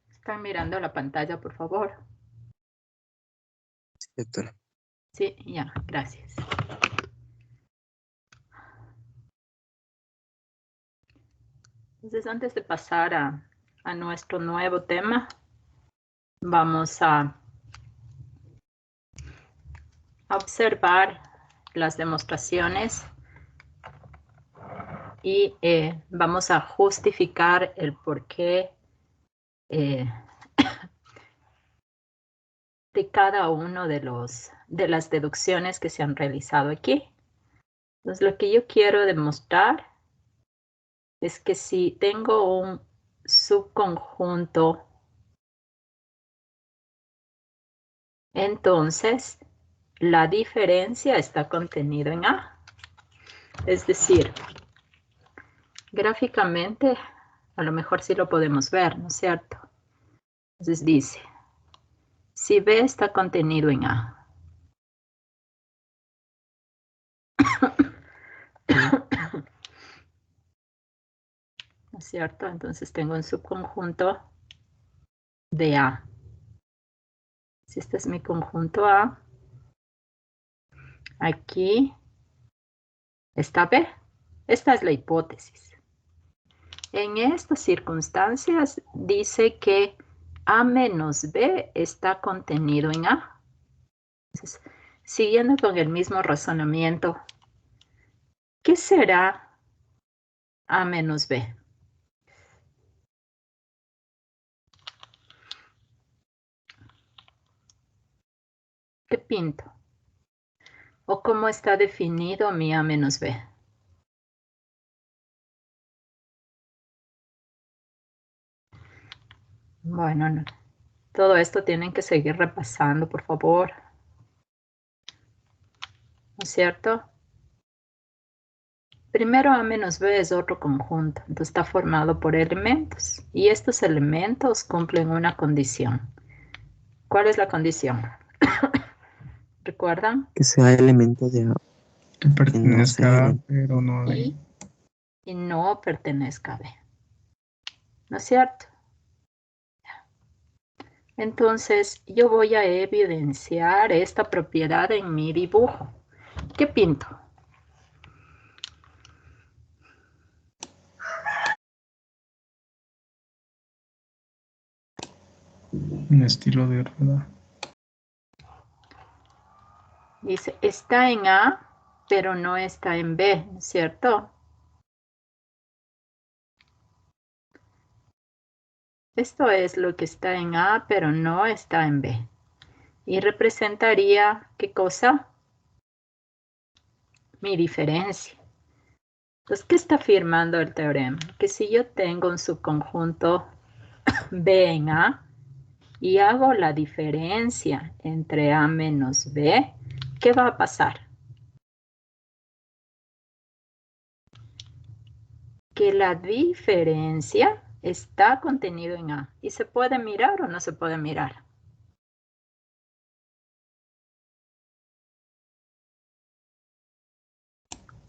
Están mirando la pantalla, por favor. Sí, doctora. Sí, ya, gracias. Entonces, antes de pasar a nuestro nuevo tema, vamos a observar las demostraciones y vamos a justificar el porqué de cada uno de las deducciones que se han realizado aquí. Entonces, lo que yo quiero demostrar es que si tengo un subconjunto, entonces la diferencia está contenida en A. Es decir, gráficamente, a lo mejor sí lo podemos ver, ¿no es cierto? Entonces dice, si B está contenido en A, ¿no es cierto? Entonces tengo un subconjunto de A. Si este es mi conjunto A, aquí está B. Esta es la hipótesis. En estas circunstancias dice que A menos B está contenido en A. Entonces, siguiendo con el mismo razonamiento, ¿qué será A menos B? ¿Qué pinto? ¿O cómo está definido mi A menos B? Bueno, no. Todo esto tienen que seguir repasando, por favor. ¿No es cierto? Primero A menos B es otro conjunto, entonces está formado por elementos. Y estos elementos cumplen una condición. ¿Cuál es la condición? ¿Recuerdan? Que sea elemento de A. Que pertenezca a, pero no a B. Y no pertenezca a B. ¿No es cierto? Entonces, yo voy a evidenciar esta propiedad en mi dibujo. ¿Qué pinto? Un estilo de rueda. Dice, está en A, pero no está en B, ¿no es cierto? Esto es lo que está en A, pero no está en B. Y representaría, ¿qué cosa? Mi diferencia. Entonces, ¿qué está afirmando el teorema? Que si yo tengo un subconjunto B en A y hago la diferencia entre A menos B, ¿qué va a pasar? Que la diferencia está contenido en A. ¿Y se puede mirar o no se puede mirar?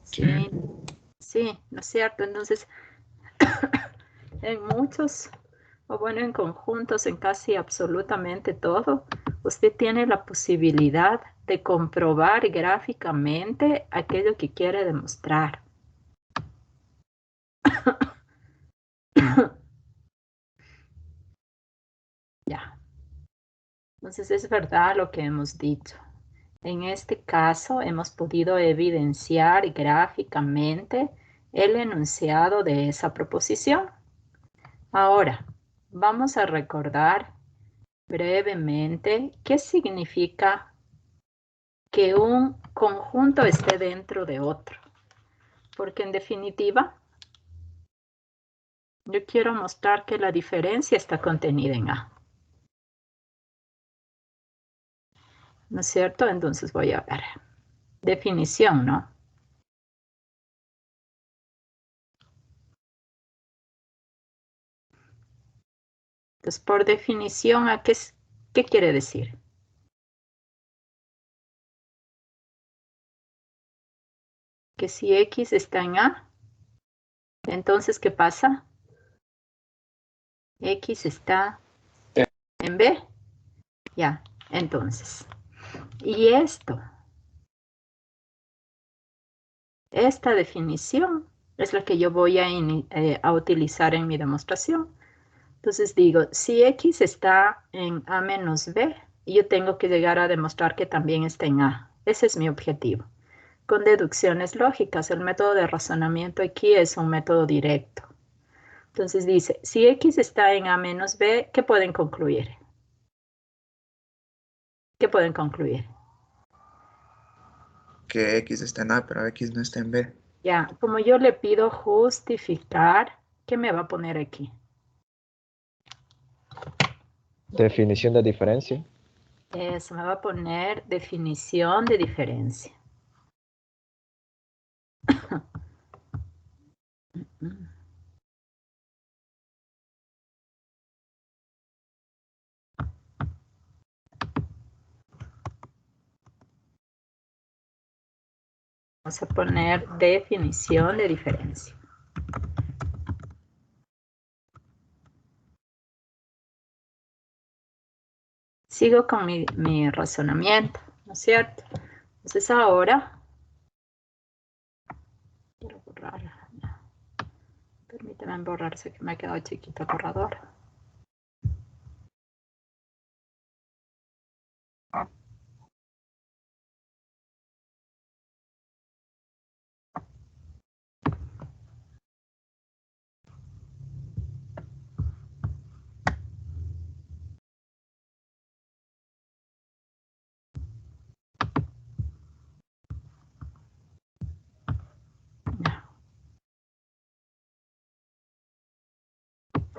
Sí, sí, ¿no es cierto? Entonces, en muchos, o bueno, en conjuntos, en casi absolutamente todo, usted tiene la posibilidad de comprobar gráficamente aquello que quiere demostrar. Ya. Entonces, es verdad lo que hemos dicho. En este caso, hemos podido evidenciar gráficamente el enunciado de esa proposición. Ahora, vamos a recordar brevemente qué significa que un conjunto esté dentro de otro. Porque en definitiva, yo quiero mostrar que la diferencia está contenida en A. ¿No es cierto? Entonces voy a ver. Definición, ¿no? Entonces, por definición, ¿qué quiere decir? Que si X está en A, entonces, ¿qué pasa? X está en B. Ya, entonces. Y esta definición es la que yo voy a utilizar en mi demostración. Entonces digo, si X está en A menos B, yo tengo que llegar a demostrar que también está en A. Ese es mi objetivo. Con deducciones lógicas, el método de razonamiento aquí es un método directo. Entonces dice, si X está en A menos B, ¿qué pueden concluir? ¿Qué pueden concluir? Que X está en A, pero X no está en B. Ya, como yo le pido justificar, ¿qué me va a poner aquí? Definición de diferencia. Eso me va a poner definición de diferencia. Vamos a poner definición de diferencia. Sigo con mi razonamiento, ¿no es cierto? Entonces ahora, quiero borrar. Permíteme borrarse que me ha quedado chiquito el borrador.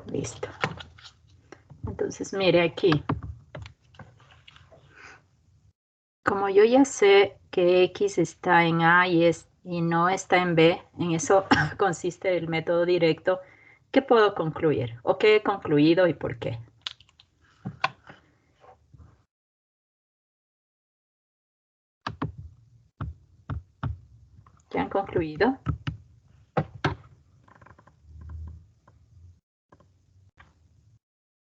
Listo. Entonces, mire aquí. Como yo ya sé que X está en A y no está en B, en eso consiste el método directo, ¿qué puedo concluir? ¿O qué he concluido y por qué? ¿Qué han concluido?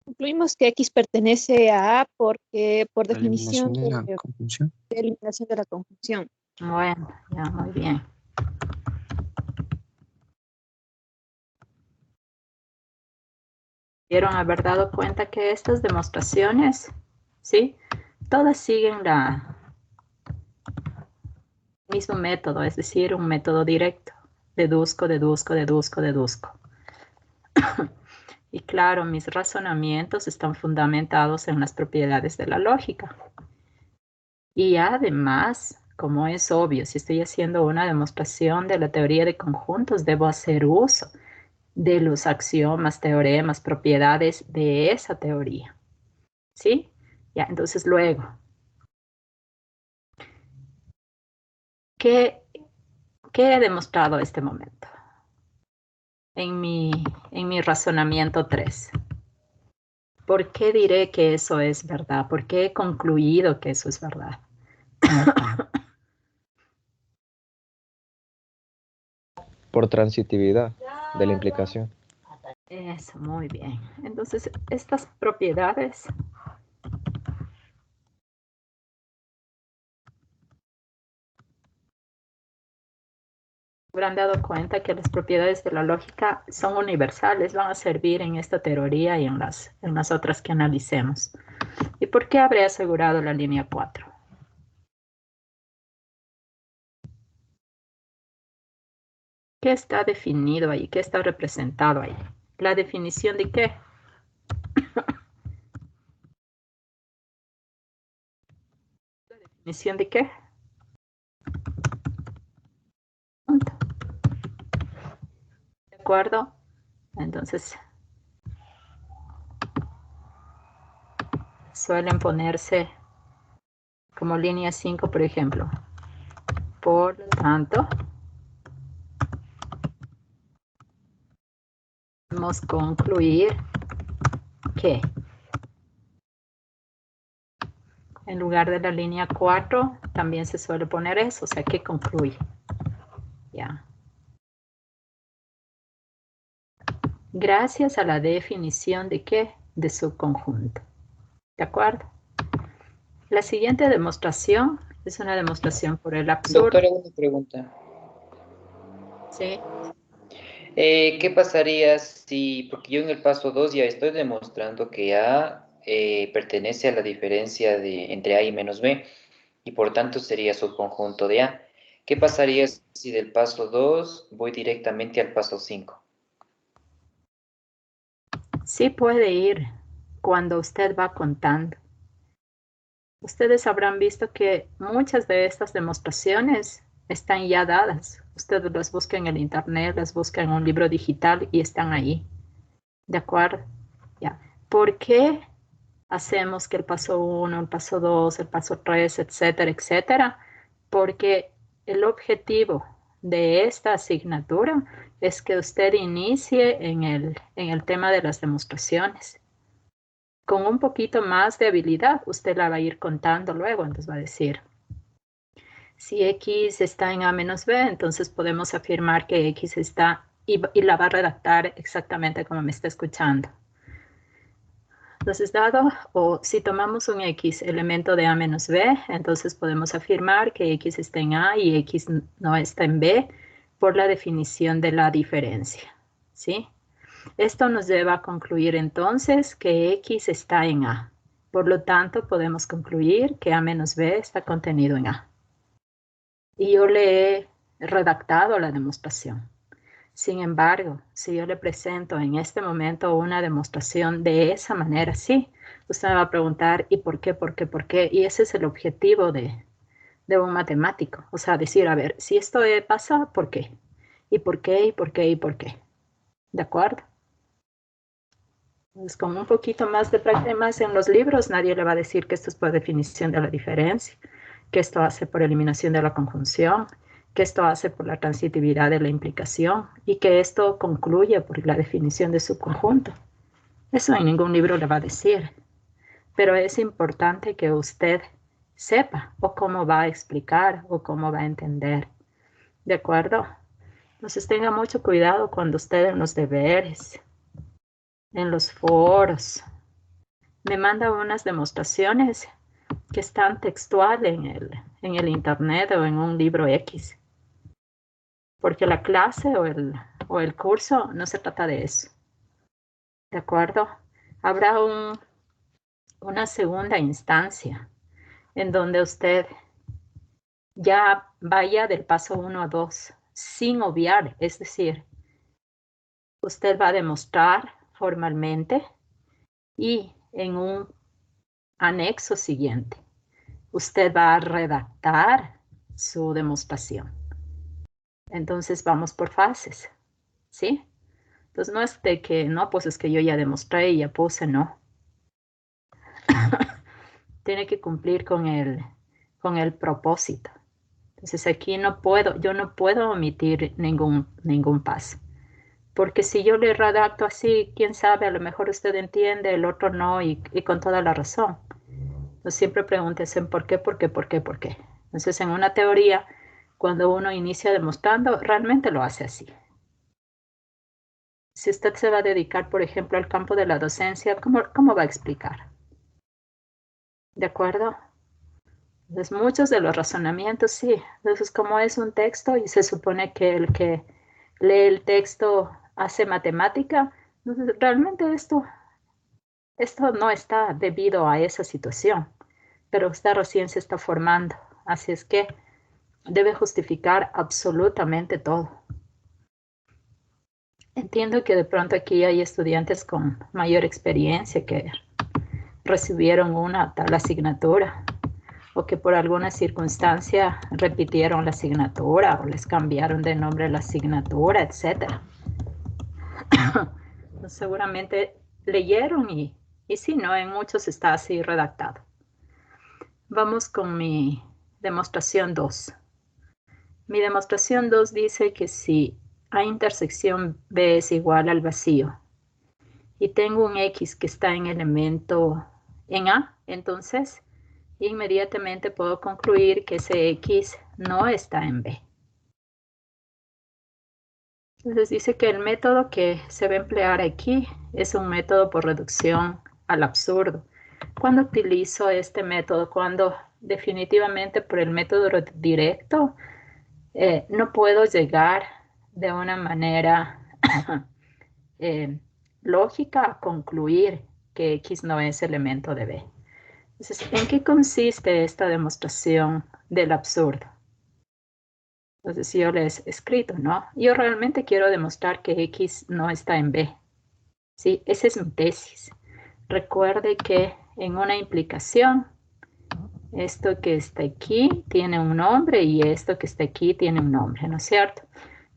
Concluimos que X pertenece a A porque por La eliminación definición de la de conjunción. eliminación de la conjunción. Bueno, ya muy bien. Debieron haber dado cuenta que estas demostraciones, ¿sí? Todas siguen el mismo método, es decir, un método directo. Deduzco, deduzco, deduzco, deduzco. Y claro, mis razonamientos están fundamentados en las propiedades de la lógica. Y además, como es obvio, si estoy haciendo una demostración de la teoría de conjuntos, debo hacer uso de los axiomas, teoremas, propiedades de esa teoría. ¿Sí? Ya, entonces luego, ¿qué he demostrado a este momento? En mi razonamiento 3. ¿Por qué diré que eso es verdad? ¿Por qué he concluido que eso es verdad? Por transitividad de la implicación. Eso, muy bien. Entonces, estas propiedades habrán dado cuenta que las propiedades de la lógica son universales, van a servir en esta teoría y en las otras que analicemos. ¿Y por qué habré asegurado la línea 4? ¿Qué está definido ahí? ¿Qué está representado ahí? ¿La definición de qué? ¿La definición de qué? Punto. ¿De acuerdo? Entonces, suelen ponerse como línea 5, por ejemplo. Por lo tanto, podemos concluir qué? En lugar de la línea 4 también se suele poner eso, o sea, ¿qué concluye? Ya. Gracias a la definición de qué? De subconjunto. ¿De acuerdo? La siguiente demostración es una demostración por el absurdo. Doctora, una pregunta. Sí. ¿Qué pasaría si, porque yo en el paso 2 ya estoy demostrando que A pertenece a la diferencia entre A y menos B, y por tanto sería subconjunto de A? ¿Qué pasaría si del paso 2 voy directamente al paso 5? Sí puede ir cuando usted va contando. Ustedes habrán visto que muchas de estas demostraciones están ya dadas. Ustedes las buscan en el internet, las buscan en un libro digital y están ahí. ¿De acuerdo? Ya. ¿Por qué hacemos que el paso 1, el paso 2, el paso 3, etcétera, etcétera? Porque el objetivo de esta asignatura es que usted inicie en el tema de las demostraciones. Con un poquito más de habilidad, usted la va a ir contando luego, entonces va a decir, si X está en A menos B, entonces podemos afirmar que X está, y la va a redactar exactamente como me está escuchando. Entonces, dado, o si tomamos un X elemento de A menos B, entonces podemos afirmar que X está en A y X no está en B por la definición de la diferencia, ¿sí? Esto nos lleva a concluir entonces que X está en A. Por lo tanto, podemos concluir que A menos B está contenido en A. Y yo le he redactado la demostración. Sin embargo, si yo le presento en este momento una demostración de esa manera, sí, usted me va a preguntar, ¿y por qué, por qué, por qué? Y ese es el objetivo de un matemático. O sea, decir, a ver, si esto pasa, ¿por qué? ¿Y por qué, y por qué, y por qué? ¿De acuerdo? Pues con un poquito más de práctica, más en los libros, nadie le va a decir que esto es por definición de la diferencia, que esto hace por eliminación de la conjunción, que esto hace por la transitividad de la implicación y que esto concluye por la definición de su conjunto. Eso en ningún libro le va a decir, pero es importante que usted sepa o cómo va a explicar o cómo va a entender. ¿De acuerdo? Entonces tenga mucho cuidado cuando usted en los deberes, en los foros, me manda unas demostraciones que están textual en el internet o en un libro X. Porque la clase o el curso no se trata de eso. ¿De acuerdo? Habrá una segunda instancia en donde usted ya vaya del paso 1 a 2 sin obviar, es decir, usted va a demostrar formalmente y en un anexo siguiente, usted va a redactar su demostración. Entonces vamos por fases, ¿sí? Entonces no es de que, no, pues es que yo ya demostré y ya puse, no. Tiene que cumplir con el propósito. Entonces aquí yo no puedo omitir ningún paso. Porque si yo le redacto así, quién sabe, a lo mejor usted entiende, el otro no, y con toda la razón. Entonces siempre pregúntese por qué, por qué, por qué, por qué. Entonces en una teoría, cuando uno inicia demostrando, realmente lo hace así. Si usted se va a dedicar, por ejemplo, al campo de la docencia, ¿cómo va a explicar? ¿De acuerdo? Entonces muchos de los razonamientos, sí. Entonces como es un texto y se supone que el que lee el texto hace matemática, entonces realmente esto no está debido a esa situación, pero usted recién se está formando, así es que debe justificar absolutamente todo. Entiendo que de pronto aquí hay estudiantes con mayor experiencia que recibieron una tal asignatura o que por alguna circunstancia repitieron la asignatura o les cambiaron de nombre la asignatura, etc. Seguramente leyeron y sí, no, en muchos está así redactado. Vamos con mi demostración 2. Mi demostración 2 dice que si A intersección B es igual al vacío y tengo un X que está en elemento en A, entonces inmediatamente puedo concluir que ese X no está en B. Entonces dice que el método que se va a emplear aquí es un método por reducción al absurdo. Cuando utilizo este método, cuando definitivamente por el método directo no puedo llegar de una manera lógica a concluir que X no es elemento de B. Entonces, ¿en qué consiste esta demostración del absurdo? Entonces, yo les he escrito, ¿no? Yo realmente quiero demostrar que X no está en B. ¿Sí? Esa es mi tesis. Recuerde que en una implicación, esto que está aquí tiene un nombre y esto que está aquí tiene un nombre, ¿no es cierto?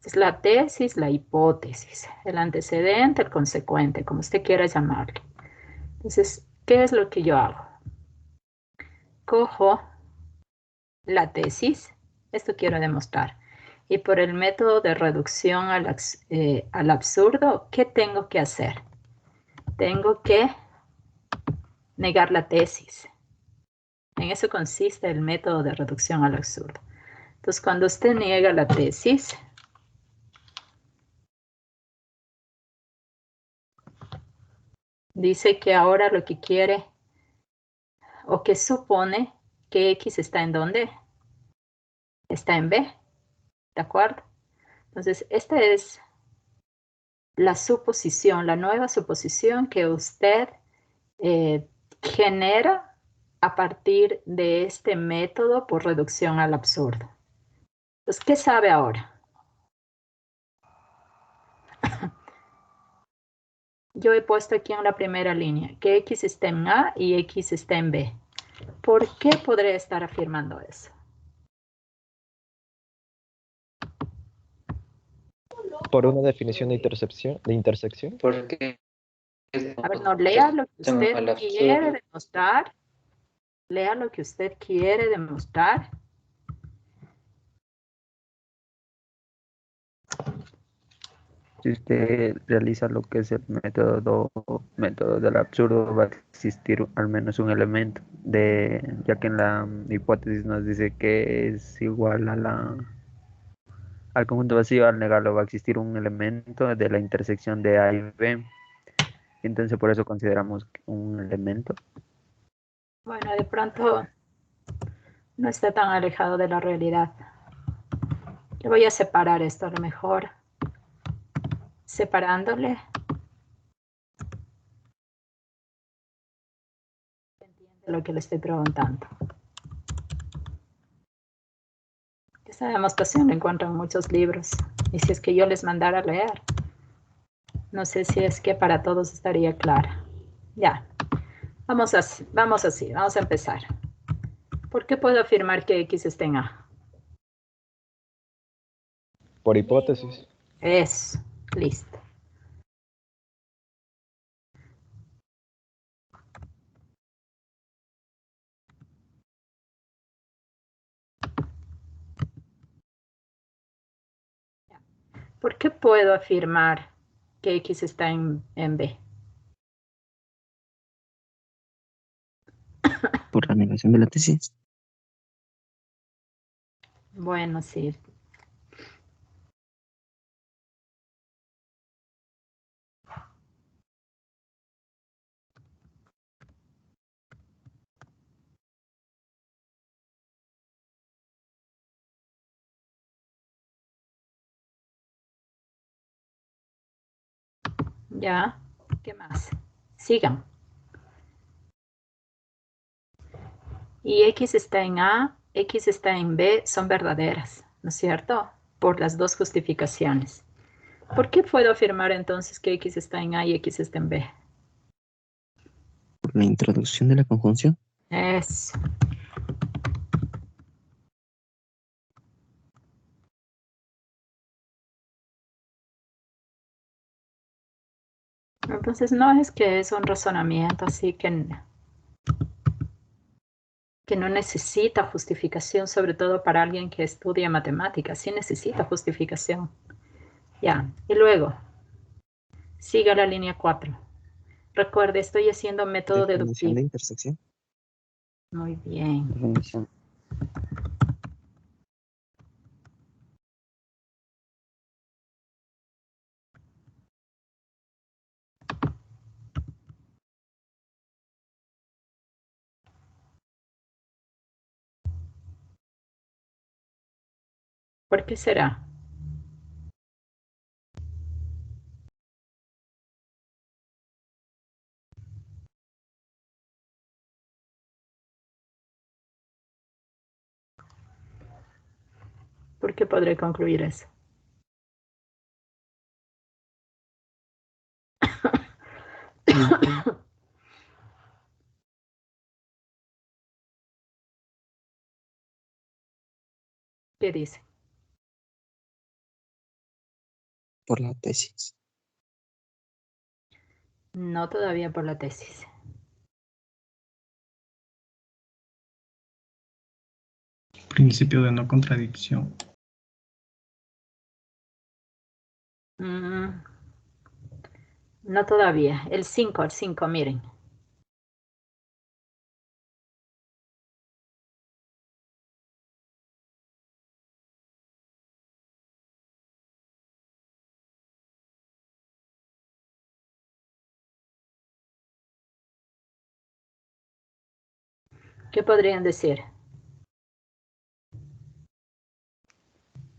Es la tesis, la hipótesis, el antecedente, el consecuente, como usted quiera llamarle. Entonces, ¿qué es lo que yo hago? Cojo la tesis, esto quiero demostrar, y por el método de reducción al absurdo, ¿qué tengo que hacer? Tengo que negar la tesis. En eso consiste el método de reducción al absurdo. Entonces, cuando usted niega la tesis, dice que ahora lo que quiere o que supone que X está en ¿dónde? Está en B, ¿de acuerdo? Entonces, esta es la suposición, la nueva suposición que usted genera a partir de este método por reducción al absurdo. Entonces, ¿qué sabe ahora? Yo he puesto aquí en la primera línea que X está en A y X está en B. ¿Por qué podré estar afirmando eso? Por una definición de intersección. Porque A ver, no, lea lo que usted quiere demostrar. Lea lo que usted quiere demostrar. Si usted realiza lo que es el método del absurdo, va a existir al menos un elemento, ya que en la hipótesis nos dice que es igual al conjunto vacío. Al negarlo va a existir un elemento de la intersección de A y B. Entonces por eso consideramos un elemento. Bueno, de pronto no está tan alejado de la realidad. Le voy a separar esto a lo mejor. Separándole. Entiende lo que le estoy preguntando. Esta demostración la encuentro en muchos libros. Y si es que yo les mandara a leer, no sé si es que para todos estaría clara. Ya. Vamos así, vamos a empezar. ¿Por qué puedo afirmar que X está en A? Por hipótesis. Eso, listo. ¿Por qué puedo afirmar que X está en B? Por la negación de la tesis. Bueno, sí. Ya, ¿qué más? Sigan. Y X está en A, X está en B, son verdaderas, ¿no es cierto? Por las dos justificaciones. ¿Por qué puedo afirmar entonces que X está en A y X está en B? Por la introducción de la conjunción. Eso. Entonces no es que es un razonamiento así que no necesita justificación, sobre todo para alguien que estudia matemáticas. Sí necesita justificación. Ya, y luego, siga la línea 4. Recuerde, estoy haciendo método Definición deductivo. de intersección. Muy bien. Definición. ¿Por qué será? ¿Por qué podré concluir eso? ¿Qué dice? Por la tesis. No todavía por la tesis. Principio de no contradicción. No todavía. El 5, miren. ¿Qué podrían decir?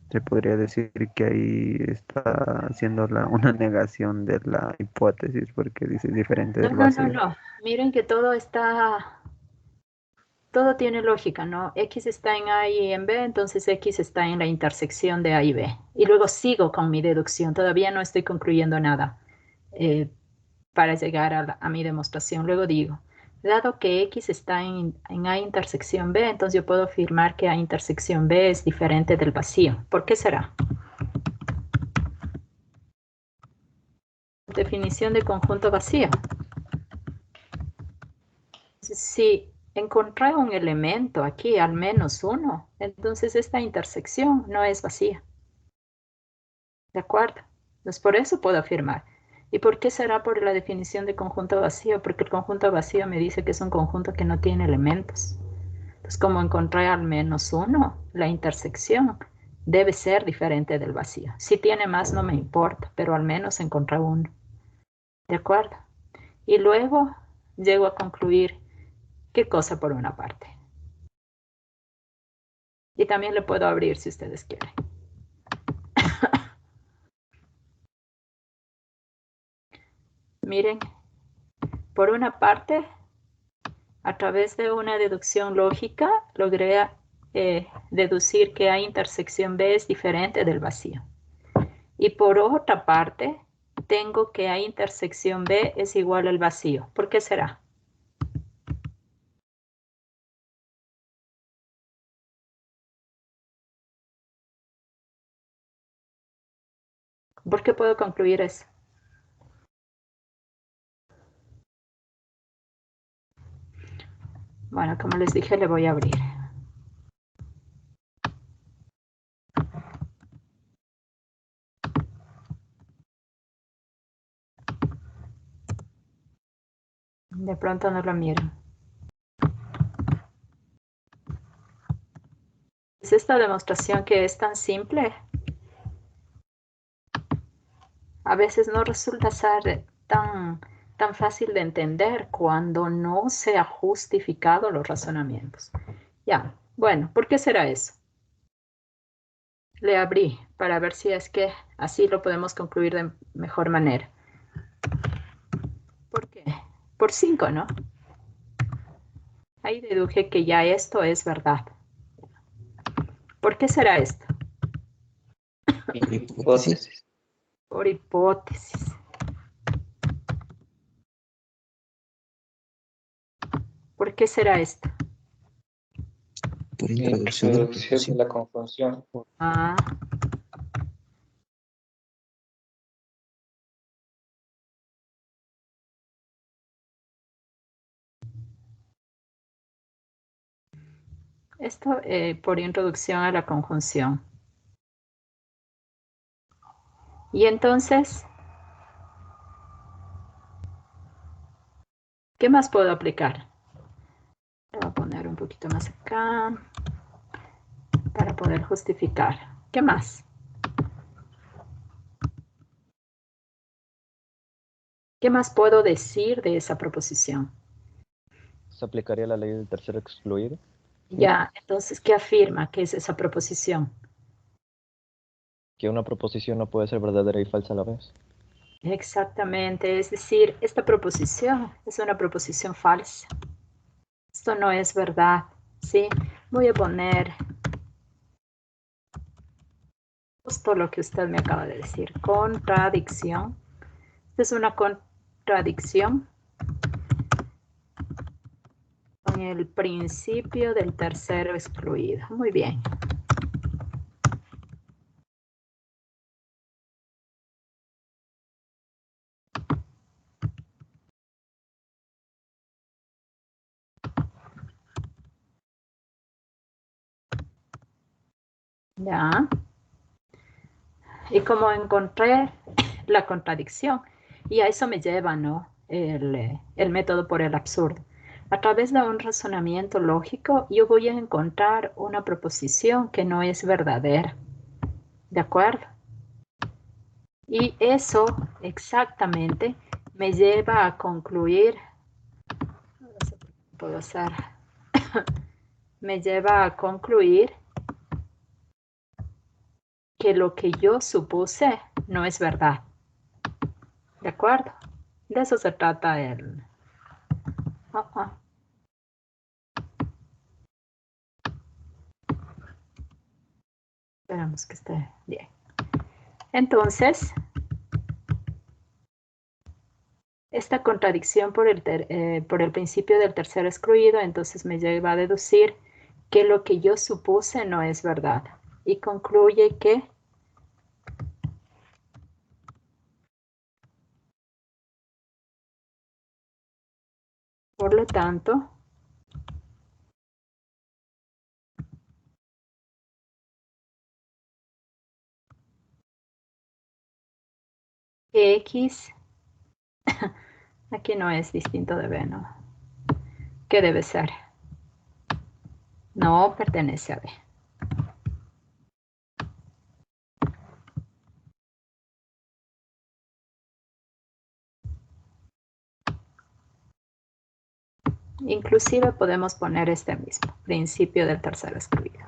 Se podría decir que ahí está haciendo una negación de la hipótesis porque dice diferente del vacío. No. Miren que todo tiene lógica, ¿no? X está en A y en B, entonces X está en la intersección de A y B. Y luego sigo con mi deducción. Todavía no estoy concluyendo nada para llegar a mi demostración. Luego digo, dado que X está en A intersección B, entonces yo puedo afirmar que A intersección B es diferente del vacío. ¿Por qué será? Definición de conjunto vacío. Si encontré un elemento aquí, al menos uno, entonces esta intersección no es vacía. ¿De acuerdo? Entonces por eso puedo afirmar. ¿Y por qué será por la definición de conjunto vacío? Porque el conjunto vacío me dice que es un conjunto que no tiene elementos. Entonces como encontré al menos uno, la intersección debe ser diferente del vacío. Si tiene más no me importa, pero al menos encontré uno. ¿De acuerdo? Y luego llego a concluir qué cosa por una parte. Y también le puedo abrir si ustedes quieren. Miren, por una parte, a través de una deducción lógica, logré deducir que A intersección B es diferente del vacío. Y por otra parte, tengo que A intersección B es igual al vacío. ¿Por qué será? ¿Por qué puedo concluir eso? Bueno, como les dije, le voy a abrir. De pronto no lo miran. ¿Es esta demostración que es tan simple? A veces no resulta ser tan fácil de entender cuando no se ha justificado los razonamientos. Ya, bueno, ¿por qué será eso? Le abrí para ver si es que así lo podemos concluir de mejor manera. ¿Por qué? Por 5, ¿no? Ahí deduje que ya esto es verdad. ¿Por qué será esto? Hipótesis. Por hipótesis. ¿Por qué será esto? Por introducción de la Introducción de la conjunción. Ah. Esto por introducción a la conjunción. Y entonces, ¿Qué más puedo aplicar? Voy a poner un poquito más acá para poder justificar. ¿Qué más? ¿Qué más puedo decir de esa proposición? Se aplicaría la ley del tercero excluido. Ya, entonces, ¿qué afirma? ¿Qué es esa proposición? Que una proposición no puede ser verdadera y falsa a la vez. Exactamente, es decir, esta proposición es una proposición falsa. Esto no es verdad, ¿sí? Voy a poner justo lo que usted me acaba de decir, contradicción. Esta es una contradicción con el principio del tercero excluido. Muy bien. Ya. Y como encontré la contradicción, y a eso me lleva, ¿no? El método por el absurdo. A través de un razonamiento lógico, yo voy a encontrar una proposición que no es verdadera. ¿De acuerdo? Y eso exactamente me lleva a concluir, no sé por qué puedo hacer, me lleva a concluir que lo que yo supuse no es verdad. ¿De acuerdo? De eso se trata el... Esperamos que esté bien. Entonces, esta contradicción por el principio del tercero excluido, entonces me lleva a deducir que lo que yo supuse no es verdad. Y concluye que por lo tanto, X, aquí no es distinto de B, ¿no? ¿Qué debe ser? No pertenece a B. Inclusive podemos poner este mismo, principio del tercero excluido.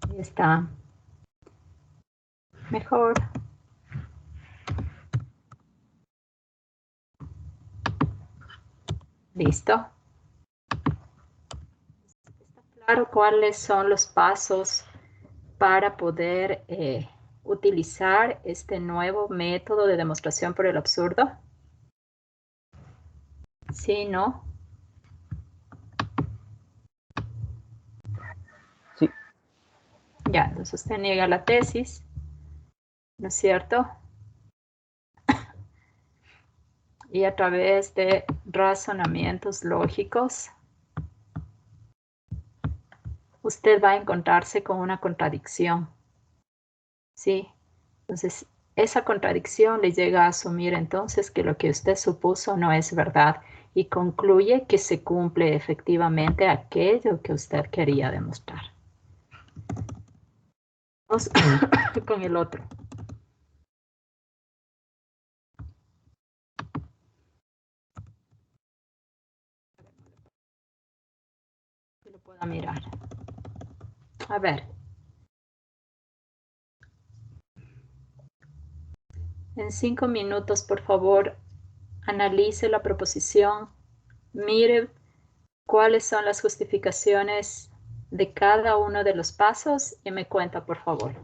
Ahí está. Mejor. Listo. ¿Está claro cuáles son los pasos para poder utilizar este nuevo método de demostración por el absurdo? ¿Sí, no? Sí. Ya, entonces usted niega la tesis, ¿no es cierto? Y a través de razonamientos lógicos, usted va a encontrarse con una contradicción, ¿sí? Entonces, esa contradicción le llega a asumir entonces que lo que usted supuso no es verdad y concluye que se cumple efectivamente aquello que usted quería demostrar. Vamos con el otro. Que lo pueda mirar. A ver. En 5 minutos, por favor, analice la proposición, mire cuáles son las justificaciones de cada uno de los pasos y me cuenta, por favor.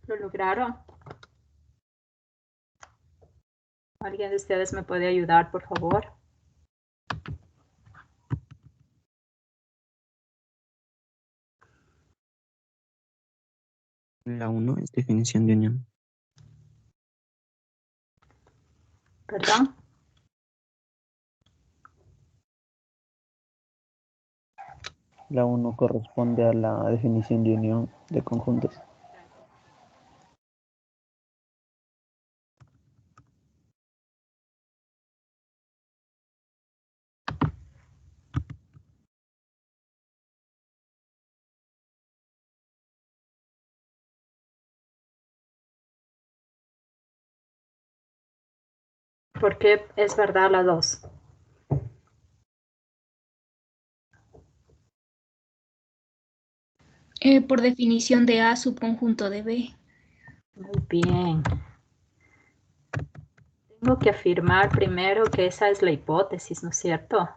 ¿Lo lograron? ¿Alguien de ustedes me puede ayudar, por favor? La 1 es definición de unión. ¿Perdón? La 1 corresponde a la definición de unión de conjuntos. ¿Por qué es verdad la 2? Por definición de A, subconjunto de B. Muy bien. Tengo que afirmar primero que esa es la hipótesis, ¿no es cierto?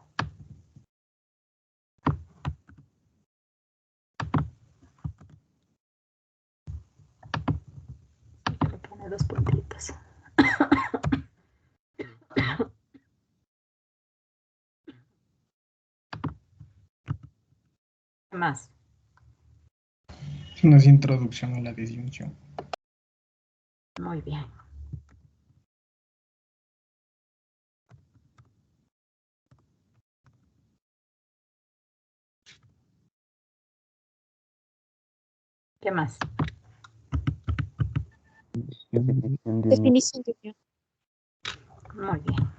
Le pone 2 puntitos. ¿Qué más? No es introducción a la disyunción. Muy bien. ¿Qué más? Definición de unión. Muy bien.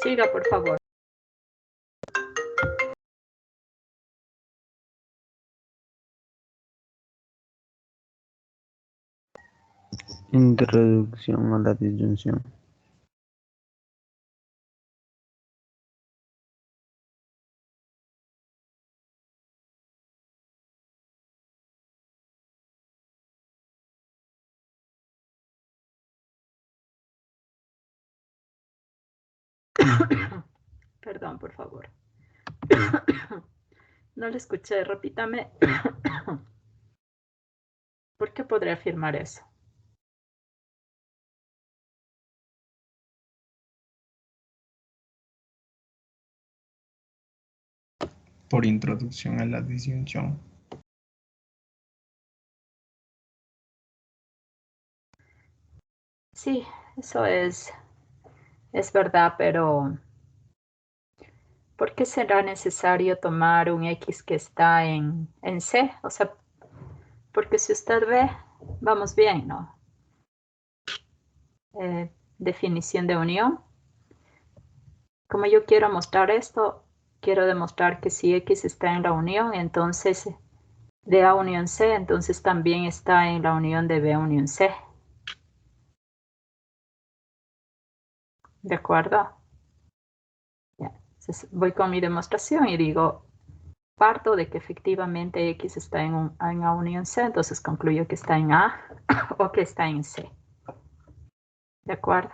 Siga, por favor. Introducción a la disyunción. Perdón, por favor. No le escuché, repítame. ¿Por qué podré afirmar eso? Por introducción a la disyunción. Sí, eso es verdad, pero ¿por qué será necesario tomar un X que está en C? O sea, porque si usted ve, vamos bien, ¿no? Definición de unión. Como yo quiero mostrar esto, quiero demostrar que si X está en la unión, entonces de A unión C, entonces también está en la unión de B unión C. ¿De acuerdo? Ya. Entonces voy con mi demostración y digo, parto de que efectivamente X está en A unión C, entonces concluyo que está en A o que está en C. ¿De acuerdo?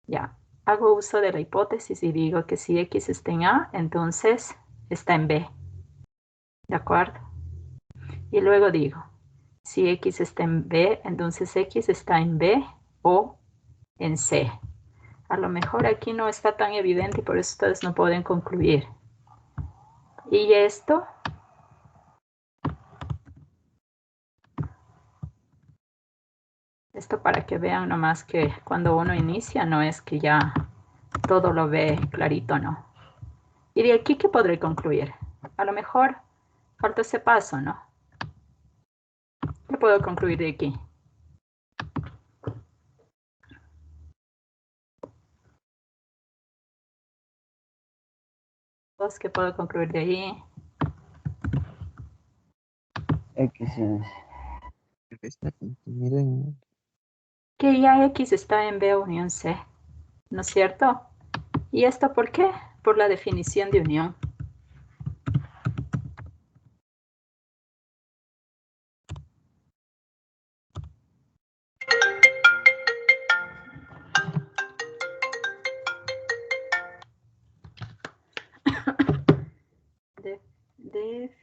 Ya. Hago uso de la hipótesis y digo que si X está en A, entonces está en B. ¿De acuerdo? Y luego digo, si X está en B, entonces X está en B o en C. A lo mejor aquí no está tan evidente y por eso ustedes no pueden concluir. Y esto para que vean nomás que cuando uno inicia no es que ya todo lo ve clarito, no. Y de aquí, ¿qué podré concluir? A lo mejor falta ese paso, ¿no? ¿Qué puedo concluir de aquí? ¿Qué puedo concluir de ahí? X Está contenido en Que ya X está en B unión C, ¿no es cierto? ¿Y esto por qué? Por la definición de unión.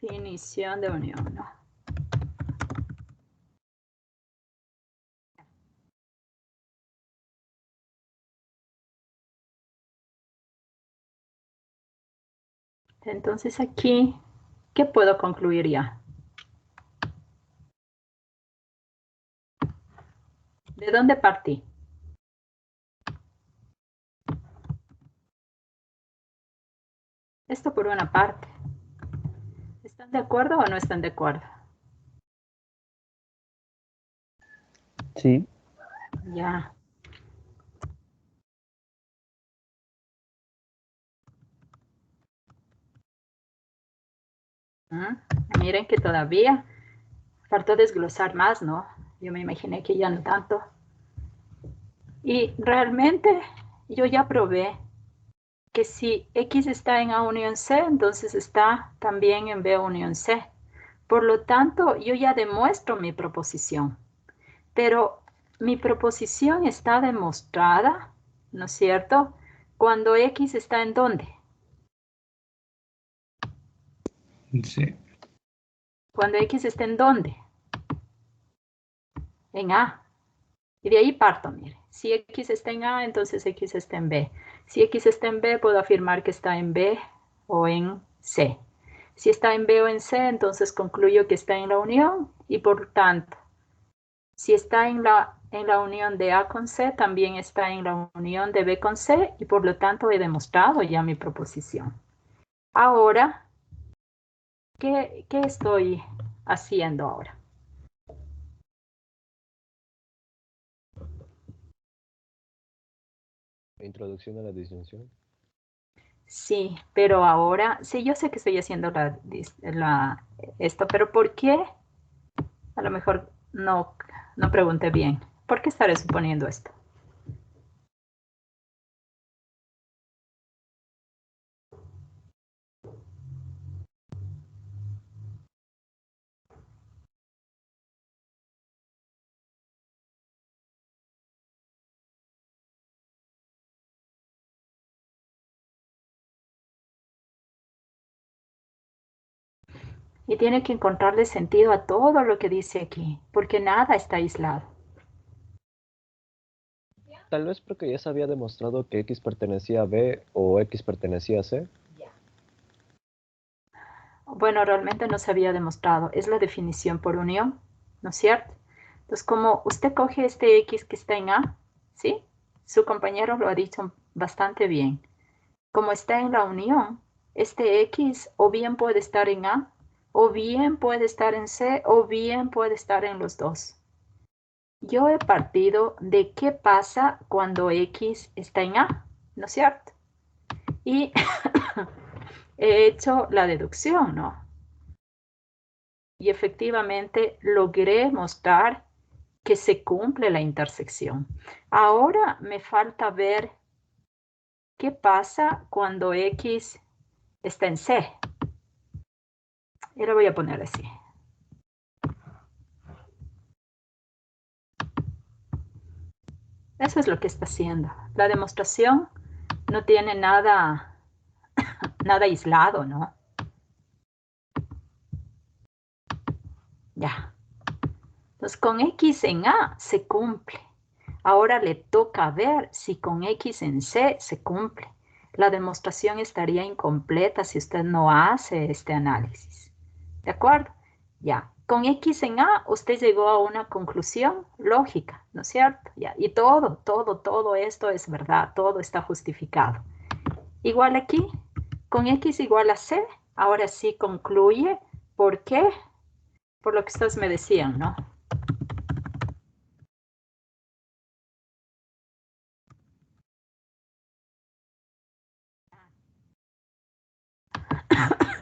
Definición de unión, ¿no? Entonces aquí, ¿qué puedo concluir ya? ¿De dónde partí? Esto por una parte. ¿Están de acuerdo o no están de acuerdo? Sí. Ya. Miren que todavía faltó desglosar más, ¿no? Yo me imaginé que ya no tanto. Y realmente yo ya probé que si X está en A unión C, entonces está también en B unión C. Por lo tanto, yo ya demuestro mi proposición. Pero mi proposición está demostrada, ¿no es cierto? Cuando X está en ¿dónde? Sí. Cuando X está en ¿dónde? En A. Y de ahí parto, mire. Si X está en A, entonces X está en B. Si X está en B, puedo afirmar que está en B o en C. Si está en B o en C, entonces concluyo que está en la unión y por tanto, si está en la unión de A con C, también está en la unión de B con C y por lo tanto he demostrado ya mi proposición. Ahora, ¿qué estoy haciendo ahora? Introducción a la disyunción. Sí, pero ahora, sí, yo sé que estoy haciendo esto, pero ¿por qué? A lo mejor no pregunté bien. ¿Por qué estaré suponiendo esto? Y tiene que encontrarle sentido a todo lo que dice aquí, porque nada está aislado. Tal vez porque ya se había demostrado que X pertenecía a B o X pertenecía a C. Bueno, realmente no se había demostrado. Es la definición por unión, ¿no es cierto? Entonces, como usted coge este X que está en A, ¿sí? Su compañero lo ha dicho bastante bien. Como está en la unión, este X o bien puede estar en A, o bien puede estar en C, o bien puede estar en los dos. Yo he partido de qué pasa cuando X está en A, ¿no es cierto? Y he hecho la deducción, ¿no? Y efectivamente logré mostrar que se cumple la intersección. Ahora me falta ver qué pasa cuando X está en C. Y lo voy a poner así. Eso es lo que está haciendo. La demostración no tiene nada aislado, ¿no? Ya. Entonces, con X en A se cumple. Ahora le toca ver si con X en C se cumple. La demostración estaría incompleta si usted no hace este análisis. ¿De acuerdo? Ya. Con X en A usted llegó a una conclusión lógica, ¿no es cierto? Ya. Y todo esto es verdad, todo está justificado. Igual aquí, con X igual a C, ahora sí concluye. ¿Por qué? Por lo que ustedes me decían, ¿no?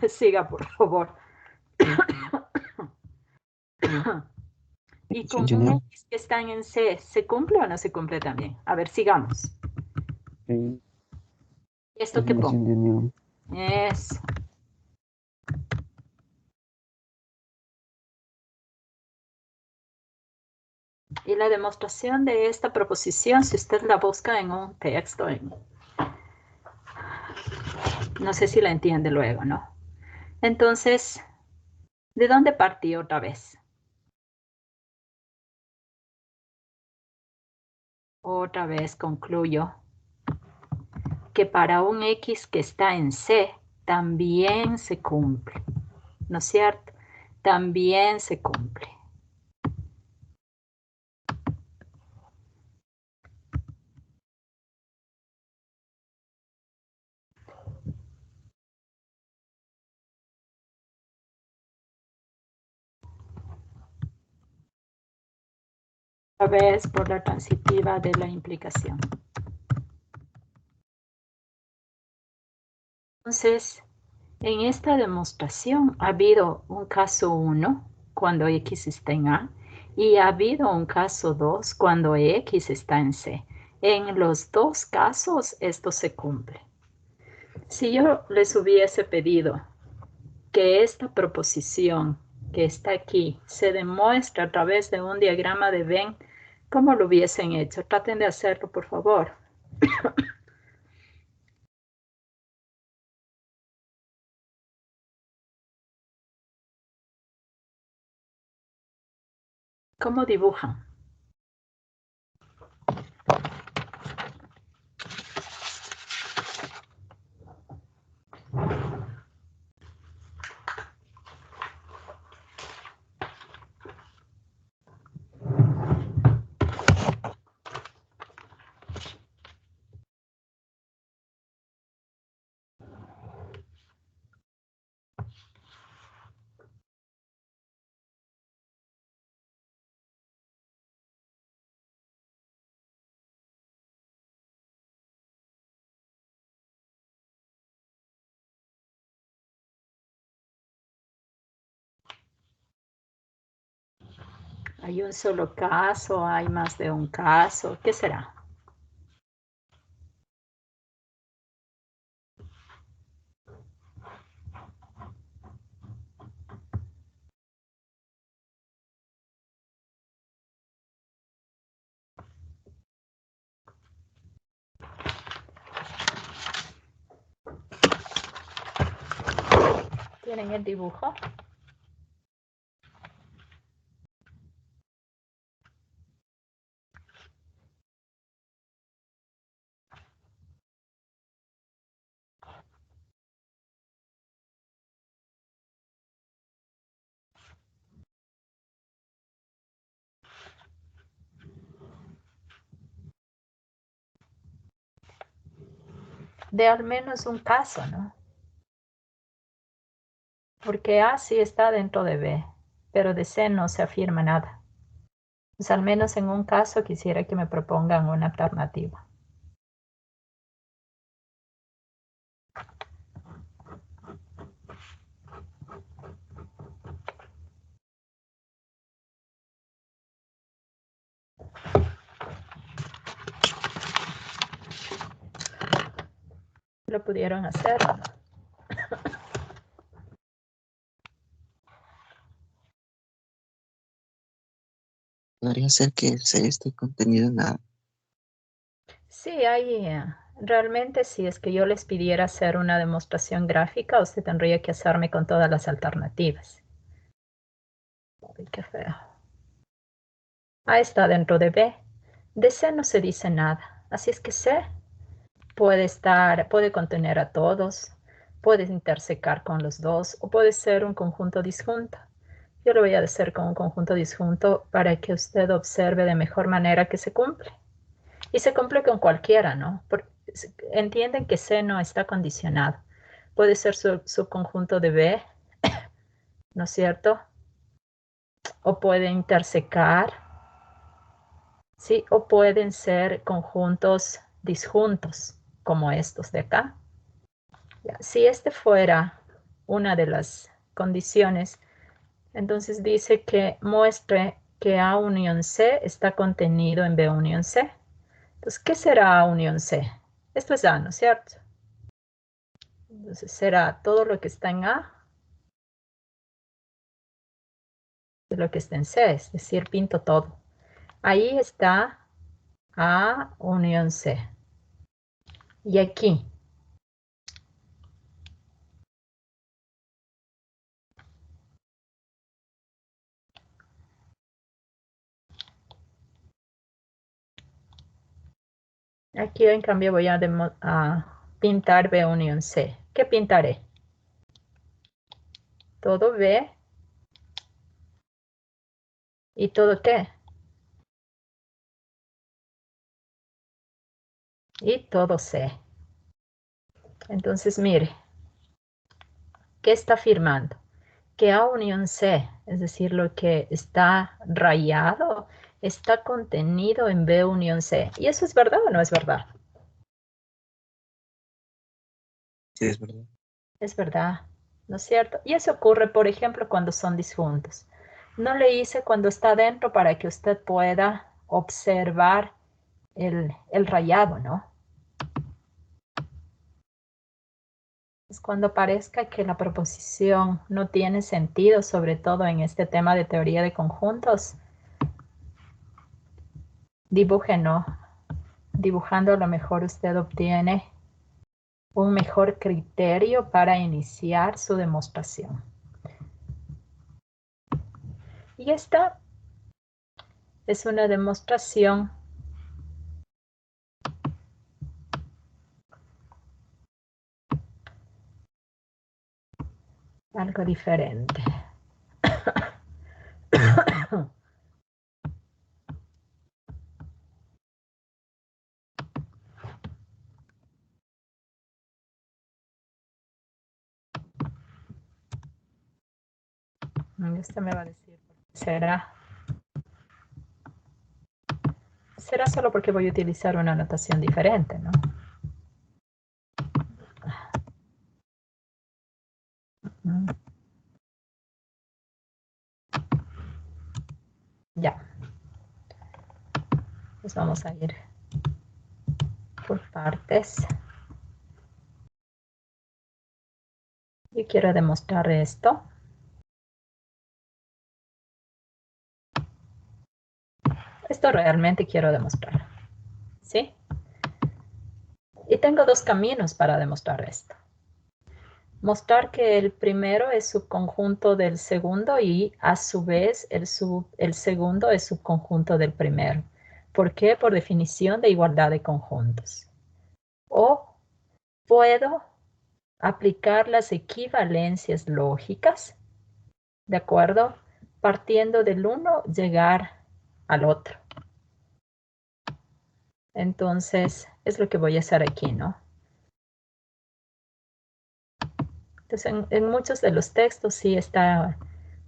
Siga, por favor. Y con un X que están en C, ¿se cumple o no se cumple también? A ver, sigamos. Sí. ¿Esto qué pongo? De unión. Eso. Y la demostración de esta proposición, si usted la busca en un texto, no sé si la entiende luego, ¿no? Entonces, ¿De dónde partí otra vez? Otra vez concluyo que para un X que está en C también se cumple, ¿no es cierto? También se cumple. Otra vez por la transitiva de la implicación. Entonces, en esta demostración ha habido un caso 1 cuando X está en A y ha habido un caso 2 cuando X está en C. En los dos casos esto se cumple. Si yo les hubiese pedido que esta proposición que está aquí se demuestre a través de un diagrama de Venn, ¿cómo lo hubiesen hecho? Traten de hacerlo, por favor. ¿Cómo dibujan? ¿Hay un solo caso? ¿Hay más de un caso? ¿Qué será? ¿Tienen el dibujo? De al menos un caso, ¿no? Porque A sí está dentro de B, pero de C no se afirma nada. Pues al menos en un caso quisiera que me propongan una alternativa. ¿Lo pudieron hacer o no? Podría ser que se esté contenido en la... Sí, hay, realmente si es que yo les pidiera hacer una demostración gráfica, usted tendría que hacerme con todas las alternativas. Uy, qué feo. A está dentro de B. De C no se dice nada. Así es que C puede contener a todos, puede intersecar con los dos, o puede ser un conjunto disjunto. Yo lo voy a hacer con un conjunto disjunto para que usted observe de mejor manera que se cumple. Y se cumple con cualquiera, ¿no? Entienden que C no está condicionado. Puede ser su conjunto de B, ¿no es cierto? O puede intersecar, ¿sí? O pueden ser conjuntos disjuntos, como estos de acá. Si este fuera una de las condiciones, entonces dice que muestre que A unión C está contenido en B unión C. Entonces, ¿qué será A unión C? Esto es A, ¿no es cierto? Entonces será todo lo que está en A de lo que está en C, es decir, pinto todo. Ahí está A unión C. Y aquí, Aquí en cambio voy a pintar B unión C. ¿Qué pintaré? Todo B y todo T. Y todo C. Entonces, mire, ¿qué está afirmando? Que A unión C, es decir, lo que está rayado, está contenido en B unión C. ¿Y eso es verdad o no es verdad? Sí, es verdad. Es verdad, ¿no es cierto? Y eso ocurre, por ejemplo, cuando son disjuntos. No le hice cuando está dentro para que usted pueda observar el rayado, ¿no? Es cuando parezca que la proposición no tiene sentido, sobre todo en este tema de teoría de conjuntos, dibújenlo. Dibujando a lo mejor usted obtiene un mejor criterio para iniciar su demostración. Y esta es una demostración algo diferente. Este me va a decir, ¿será solo porque voy a utilizar una notación diferente, ¿no? Ya. Pues vamos a ir por partes. Y quiero demostrar esto. Esto realmente quiero demostrar. ¿Sí? Y tengo dos caminos para demostrar esto. Mostrar que el primero es subconjunto del segundo y a su vez el segundo es subconjunto del primero. ¿Por qué? Por definición de igualdad de conjuntos. O puedo aplicar las equivalencias lógicas, ¿de acuerdo? Partiendo del uno, llegar al otro. Entonces, es lo que voy a hacer aquí, ¿no? Entonces, en muchos de los textos sí está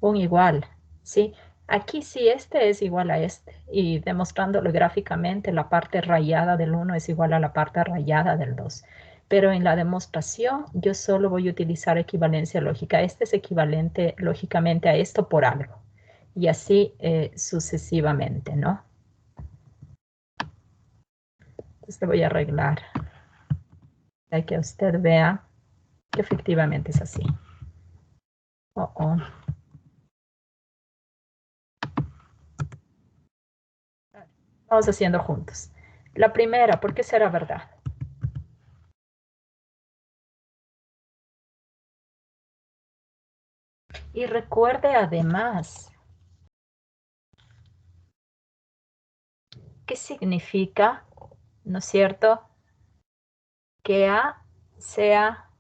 un igual, ¿sí? Aquí sí este es igual a este, y demostrándolo gráficamente, la parte rayada del 1 es igual a la parte rayada del 2. Pero en la demostración yo solo voy a utilizar equivalencia lógica. Este es equivalente lógicamente a esto por algo. Y así sucesivamente, ¿no? Entonces le voy a arreglar para que usted vea que efectivamente es así. Vamos haciendo juntos. La primera, ¿por qué será verdad? Y recuerde además, ¿qué significa, no es cierto, que A sea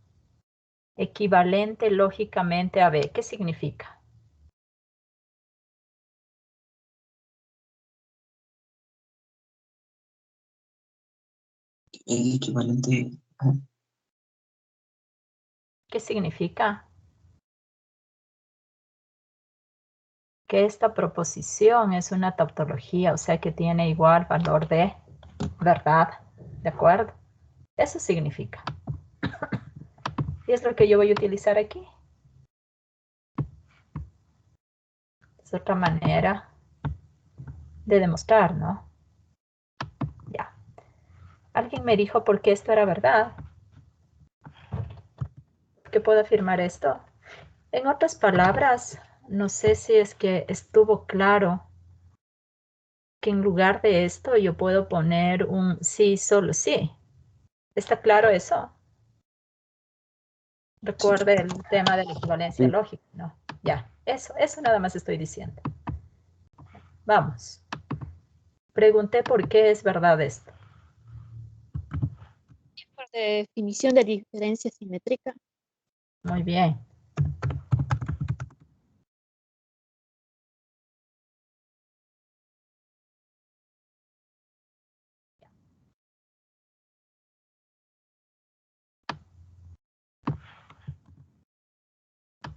equivalente lógicamente a B? ¿Qué significa? Es equivalente a... ¿Qué significa? Que esta proposición es una tautología, o sea que tiene igual valor de verdad, ¿de acuerdo? Eso significa. Y es lo que yo voy a utilizar aquí. Es otra manera de demostrar, ¿no? Ya. Alguien me dijo por qué esto era verdad. ¿Por qué puedo afirmar esto? En otras palabras, no sé si es que estuvo claro que en lugar de esto yo puedo poner un sí, solo sí. ¿Está claro eso? Recuerde el tema de la equivalencia Sí. lógica, ¿no? Ya, eso nada más estoy diciendo. Vamos. Pregunté por qué es verdad esto. Definición de diferencia simétrica. Muy bien.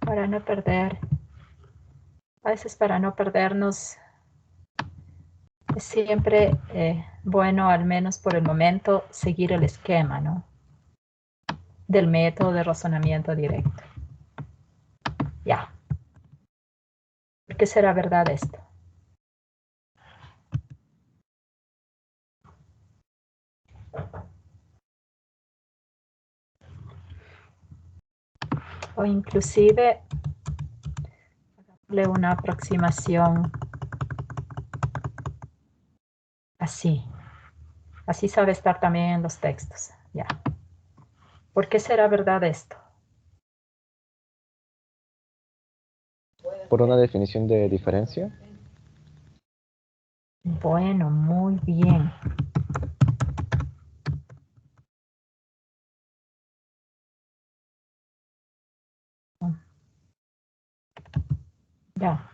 Para no perder, a veces para no perdernos, es siempre bueno, al menos por el momento, seguir el esquema, ¿no? Del método de razonamiento directo. Ya. ¿Por qué será verdad esto? O inclusive una aproximación así. Así sabe estar también en los textos. Ya. ¿Por qué será verdad esto? Por una definición de diferencia. Bueno, muy bien. Ya.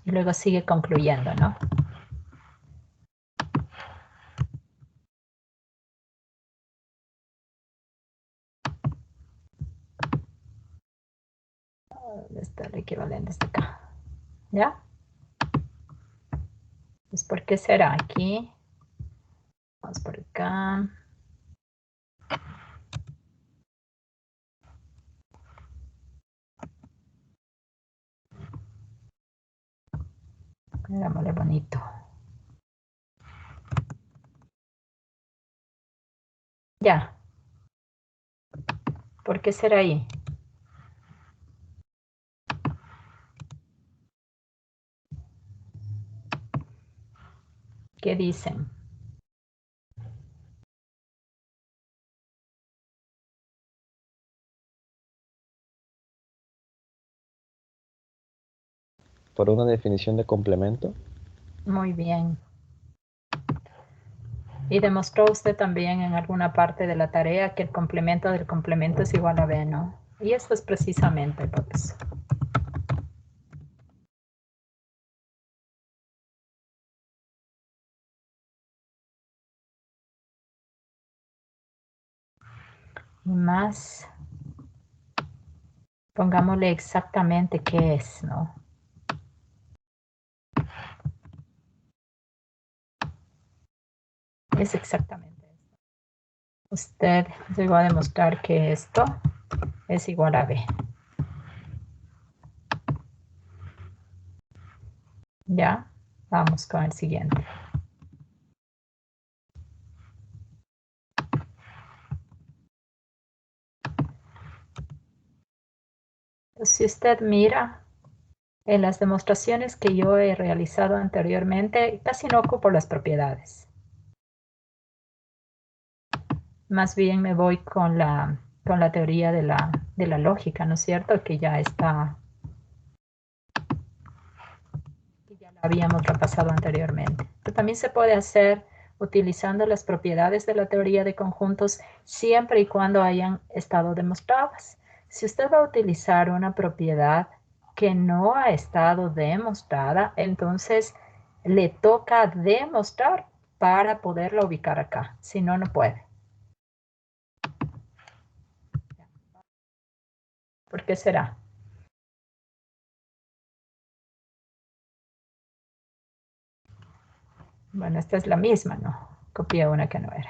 Y luego sigue concluyendo, ¿no? ¿Dónde está el equivalente? Está acá. ¿Ya? Pues, ¿por qué será aquí? Vamos por acá. Hagámosle bonito. Ya. ¿Por qué será ahí? ¿Qué dicen? Por una definición de complemento. Muy bien. Y demostró usted también en alguna parte de la tarea que el complemento del complemento es igual a B, ¿no? Y esto es precisamente por eso. Y más, pongámosle exactamente qué es, ¿no? Es exactamente esto. Usted llegó a demostrar que esto es igual a B. Ya, vamos con el siguiente. Si usted mira en las demostraciones que yo he realizado anteriormente, casi no ocupo las propiedades. Más bien me voy con la teoría de la lógica, ¿no es cierto? Que ya está, que ya la habíamos repasado anteriormente. Pero también se puede hacer utilizando las propiedades de la teoría de conjuntos siempre y cuando hayan estado demostradas. Si usted va a utilizar una propiedad que no ha estado demostrada, entonces le toca demostrar para poderla ubicar acá. Si no, no puede. ¿Por qué será? Bueno, esta es la misma, ¿no? Copié una que no era.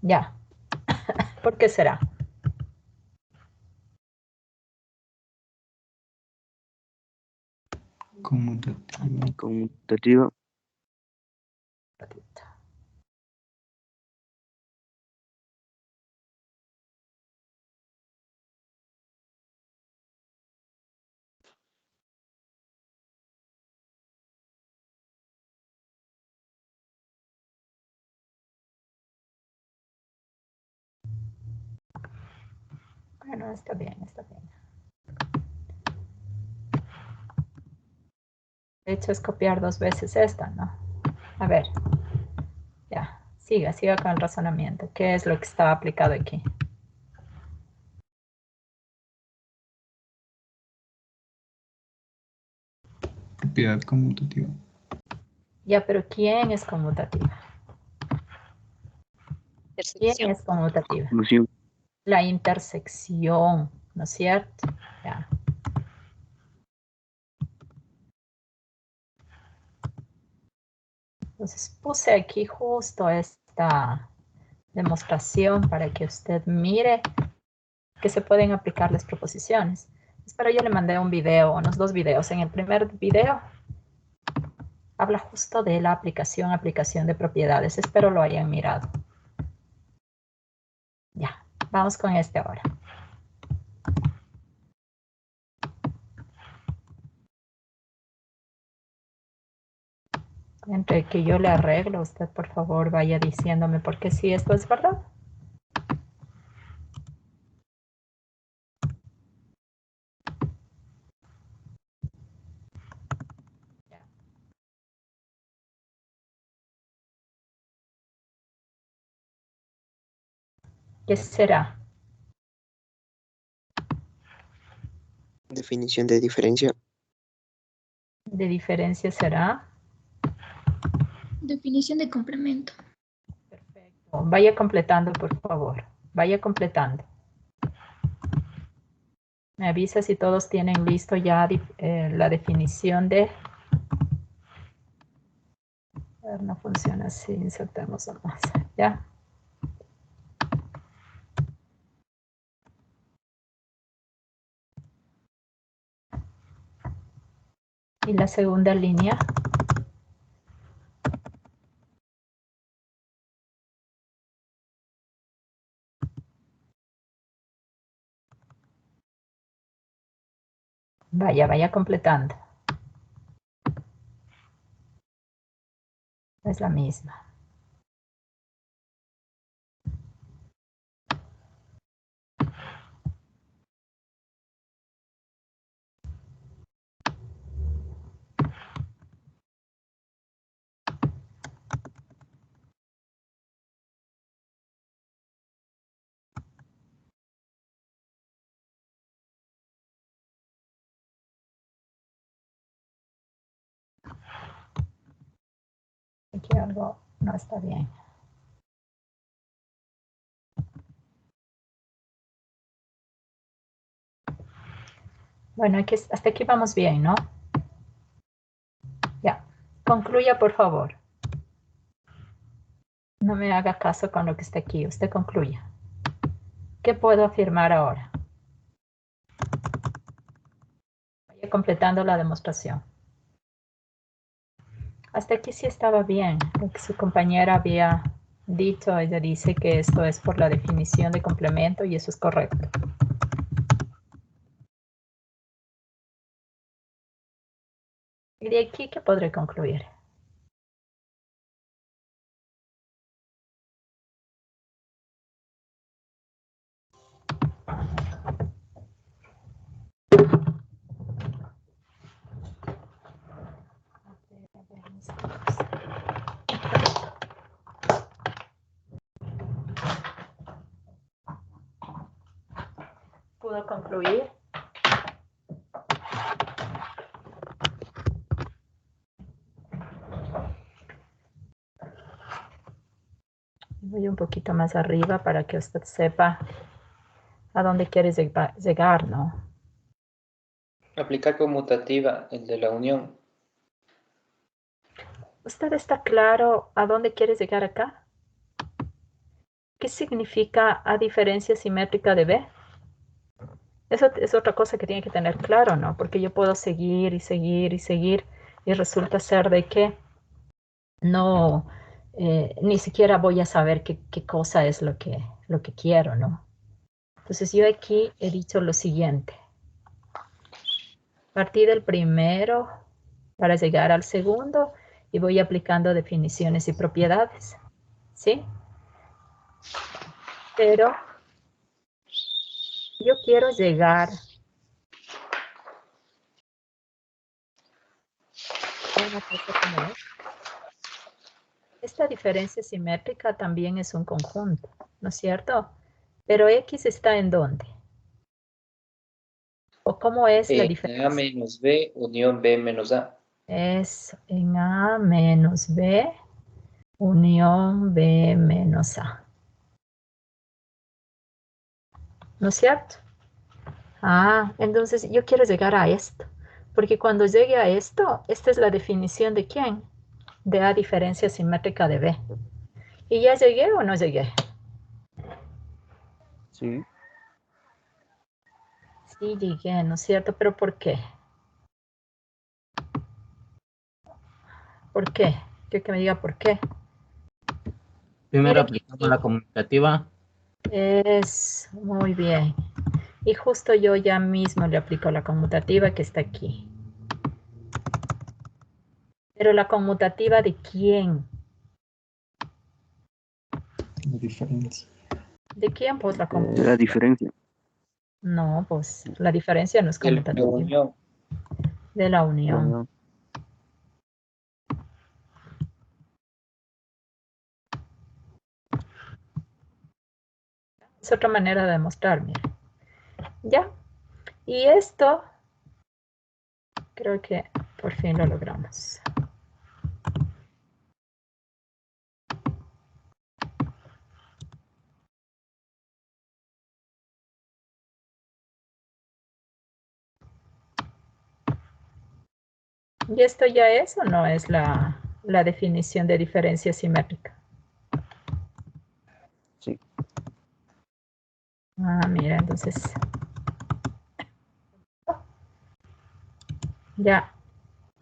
Ya. ¿Por qué será? Conmutativo. Conmutativo. Bueno, está bien, está bien. De hecho, es copiar 2 veces esta, ¿no? A ver. Ya, siga con el razonamiento. ¿Qué es lo que está aplicado aquí? Propiedad conmutativa. Ya, pero ¿quién es conmutativa? ¿Quién es conmutativa? Conclusión. La intersección, ¿no es cierto? Ya. Entonces puse aquí justo esta demostración para que usted mire que se pueden aplicar las proposiciones. Pero yo le mandé un video, unos 2 videos. En el primer video habla justo de la aplicación de propiedades. Espero lo hayan mirado. Ya, vamos con este ahora. Entre que yo le arreglo, usted por favor vaya diciéndome por qué sí esto es verdad. ¿Qué será? Definición de diferencia. ¿De diferencia será? Definición de complemento. Perfecto. Vaya completando, por favor. Vaya completando. Me avisa si todos tienen listo ya la definición de... A ver, no funciona así. Insertemos más. ¿Ya? Y la segunda línea. Vaya completando. Es la misma. Aquí algo no está bien. Bueno, hasta aquí vamos bien, ¿no? Ya. Concluya, por favor. No me haga caso con lo que está aquí. Usted concluya. ¿Qué puedo afirmar ahora? Vaya completando la demostración. Hasta aquí sí estaba bien. Lo que su compañera había dicho, ella dice que esto es por la definición de complemento y eso es correcto. Y de aquí, ¿qué podré concluir? ¿Pudo concluir? Voy un poquito más arriba para que usted sepa a dónde quiere llegar, ¿no? Aplicar conmutativa, el de la unión. ¿Usted está claro a dónde quiere llegar acá? ¿Qué significa a diferencia simétrica de B? Eso es otra cosa que tiene que tener claro, ¿no? Porque yo puedo seguir y seguir y seguir y resulta ser de que no, ni siquiera voy a saber qué cosa es lo que quiero, ¿no? Entonces yo aquí he dicho lo siguiente. Partí del primero para llegar al segundo y voy aplicando definiciones y propiedades, ¿sí? Pero yo quiero llegar a una cosa como esta. Esta diferencia simétrica también es un conjunto, ¿no es cierto? Pero X está ¿en dónde? ¿O cómo es la En diferencia? A menos B unión B menos A. Es en A menos B unión B menos A. ¿No es cierto? Ah, entonces yo quiero llegar a esto. Porque cuando llegue a esto, esta es la definición de ¿quién? De A diferencia simétrica de B. ¿Y ya llegué o no llegué? Sí. Sí llegué, ¿no es cierto? ¿Pero por qué? ¿Por qué? Quiero que me diga por qué. Primero Mire que aplicamos la conmutativa. es muy bien. Y justo yo ya mismo le aplico la conmutativa que está aquí. Pero la conmutativa ¿de quién? La diferencia. ¿De quién pues la La conmutativa? diferencia. No, pues la diferencia no es De la conmutativa. unión. De la La unión. unión. Es otra manera de demostrar, mire. ¿Ya? Y esto, creo que por fin lo logramos. ¿Y esto ya es o no es la definición de diferencia simétrica? Sí. Ah, mira, entonces. Ya.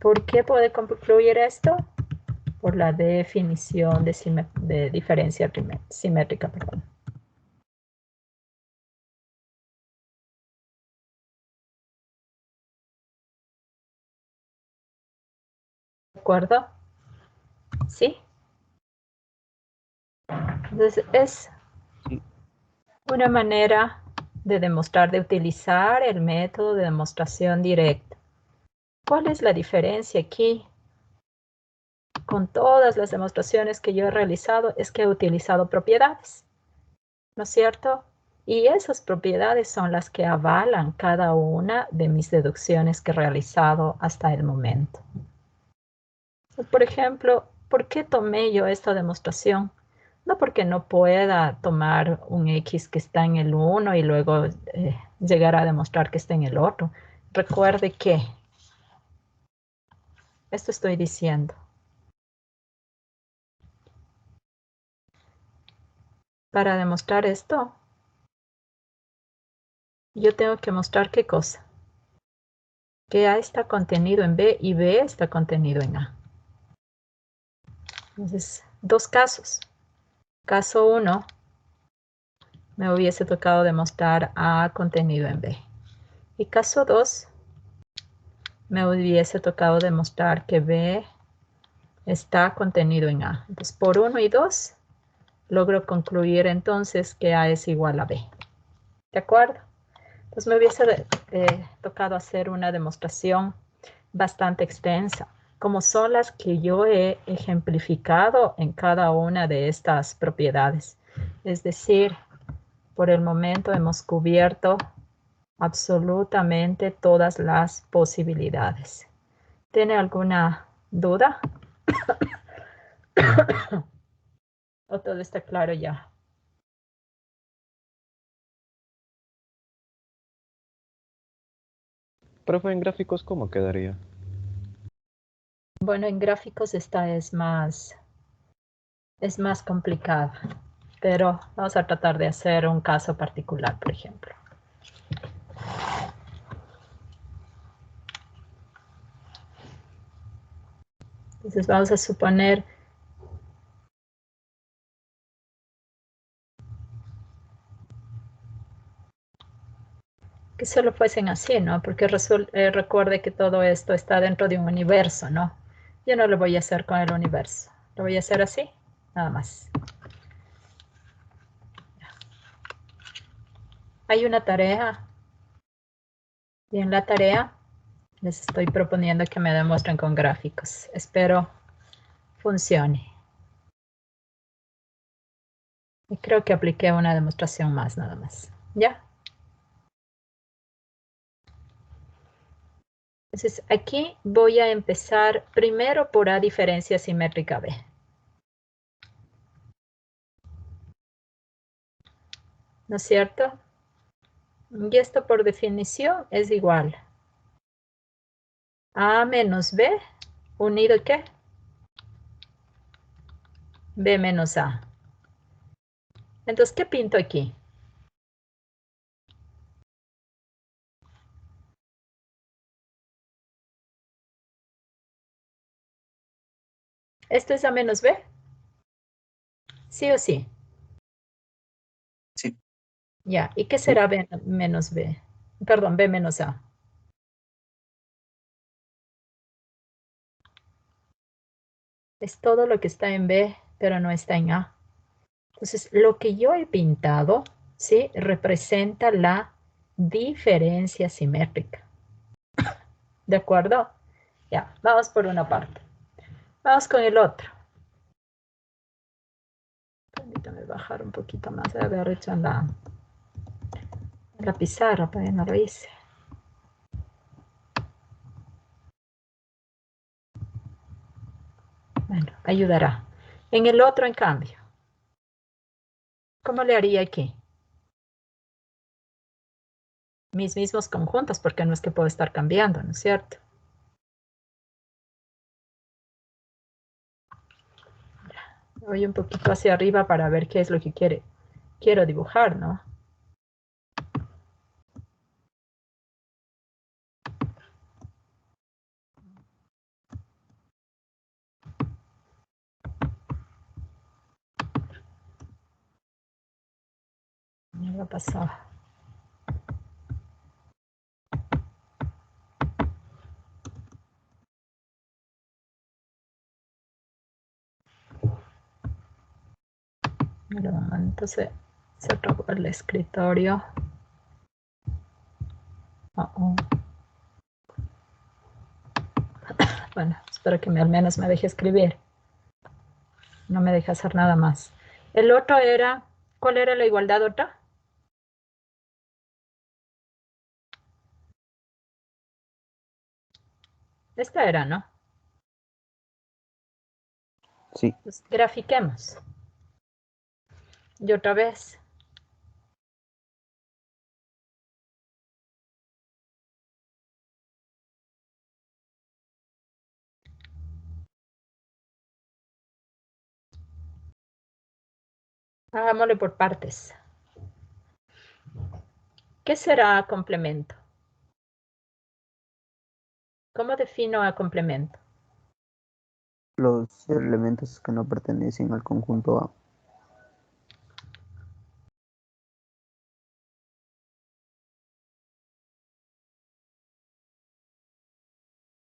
¿Por qué puede concluir esto? Por la definición de diferencia simétrica, perdón. ¿De acuerdo? ¿Sí? Entonces es Sí. una manera de demostrar, de utilizar el método de demostración directa. ¿Cuál es la diferencia aquí? Con todas las demostraciones que yo he realizado es que he utilizado propiedades, ¿no es cierto? Y esas propiedades son las que avalan cada una de mis deducciones que he realizado hasta el momento. Por ejemplo, ¿por qué tomé yo esta demostración? No porque no pueda tomar un X que está en el uno y luego llegar a demostrar que está en el otro. Recuerde que esto estoy diciendo. Para demostrar esto, yo tengo que mostrar qué cosa. Que A está contenido en B y B está contenido en A. Entonces, dos casos. Caso 1, me hubiese tocado demostrar A contenido en B. Y caso 2, me hubiese tocado demostrar que B está contenido en A. Entonces, por 1 y 2, logro concluir entonces que A es igual a B. ¿De acuerdo? Entonces, me hubiese tocado hacer una demostración bastante extensa, como son las que yo he ejemplificado en cada una de estas propiedades. Es decir, por el momento hemos cubierto absolutamente todas las posibilidades. ¿Tiene alguna duda? ¿O todo está claro ya? Profe, en gráficos, ¿cómo quedaría? Bueno, en gráficos esta es más complicada, pero vamos a tratar de hacer un caso particular, por ejemplo. Entonces vamos a suponer que solo fuesen así, ¿no? Porque recuerde que todo esto está dentro de un universo, ¿no? Yo no lo voy a hacer con el universo. Lo voy a hacer así, nada más. Hay una tarea. Y en la tarea les estoy proponiendo que me demuestren con gráficos. Espero funcione. Y creo que apliqué una demostración más nada más. ¿Ya? Entonces, aquí voy a empezar primero por A diferencia simétrica B. ¿No es cierto? Y esto por definición es igual a menos B unido ¿qué? B menos A. Entonces, ¿qué pinto aquí? ¿Esto es A menos B? ¿Sí o sí? Sí. Ya, ¿y qué será B menos B? Perdón, B menos A. Es todo lo que está en B, pero no está en A. Entonces, lo que yo he pintado, ¿sí? Representa la diferencia simétrica. ¿De acuerdo? Ya, vamos por una parte. Vamos con el otro. Permítame bajar un poquito más de haber hecho en la pizarra, pero no lo hice. Bueno, ayudará. En el otro, en cambio, ¿cómo le haría aquí? Mis mismos conjuntos, porque no es que puedo estar cambiando, ¿no es cierto? Voy un poquito hacia arriba para ver qué es lo que quiero dibujar, ¿no? Ya lo pasó. De momento se robó el escritorio. Bueno, espero que al menos me deje escribir. No me deja hacer nada más. El otro era, ¿cuál era la igualdad otra? Esta era, ¿no? Sí. Pues grafiquemos. Y otra vez. Hagámosle por partes. ¿Qué será complemento? ¿Cómo defino a complemento? Los elementos que no pertenecen al conjunto A.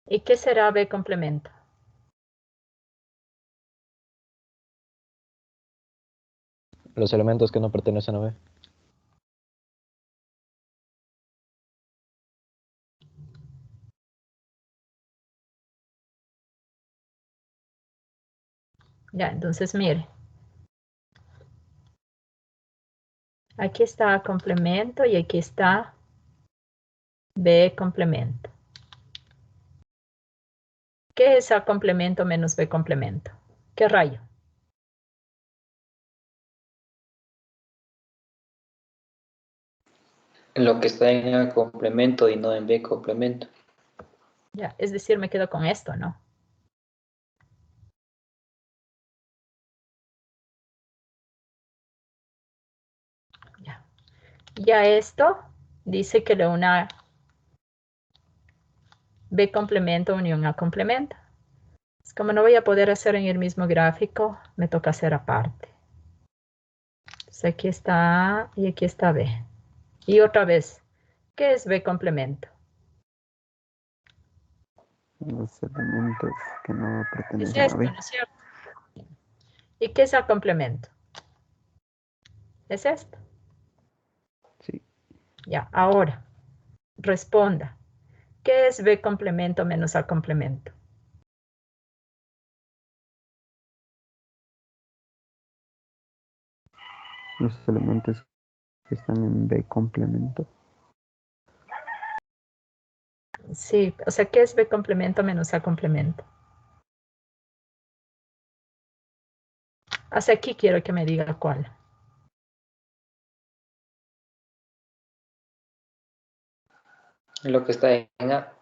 ¿Y qué será B complemento? Los elementos que no pertenecen a B. Ya, entonces mire. Aquí está A complemento y aquí está B complemento. ¿Qué es A complemento menos B complemento? ¿Qué rayo? Lo que está en A complemento y no en B complemento. Ya, es decir, me quedo con esto, ¿no? Ya. Ya esto dice que le una B complemento unión A complemento. Es como no voy a poder hacer en el mismo gráfico, me toca hacer aparte. Entonces aquí está A y aquí está B. Y otra vez, ¿qué es B complemento? Los elementos que no Es pertenecen a esto, B. ¿no es cierto? ¿Y qué es A complemento? Es esto. Sí. Ya, ahora, responda. ¿Qué es B complemento menos A complemento? Los elementos que están en B complemento. Sí, o sea, ¿qué es B complemento menos A complemento? Hasta aquí quiero que me diga cuál. Lo que está en A.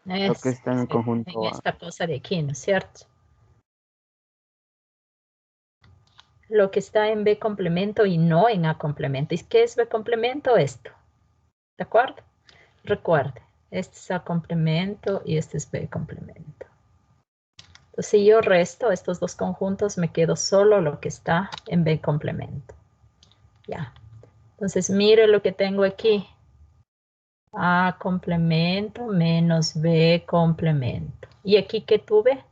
Lo que está en el En conjunto A. esta cosa de aquí, ¿no es cierto? Lo que está en B complemento y no en A complemento. ¿Y qué es B complemento? Esto. ¿De acuerdo? Recuerde, este es A complemento y este es B complemento. Entonces, si yo resto estos dos conjuntos, me quedo solo lo que está en B complemento. Ya. Entonces, mire lo que tengo aquí. A complemento menos B complemento. ¿Y aquí qué tuve?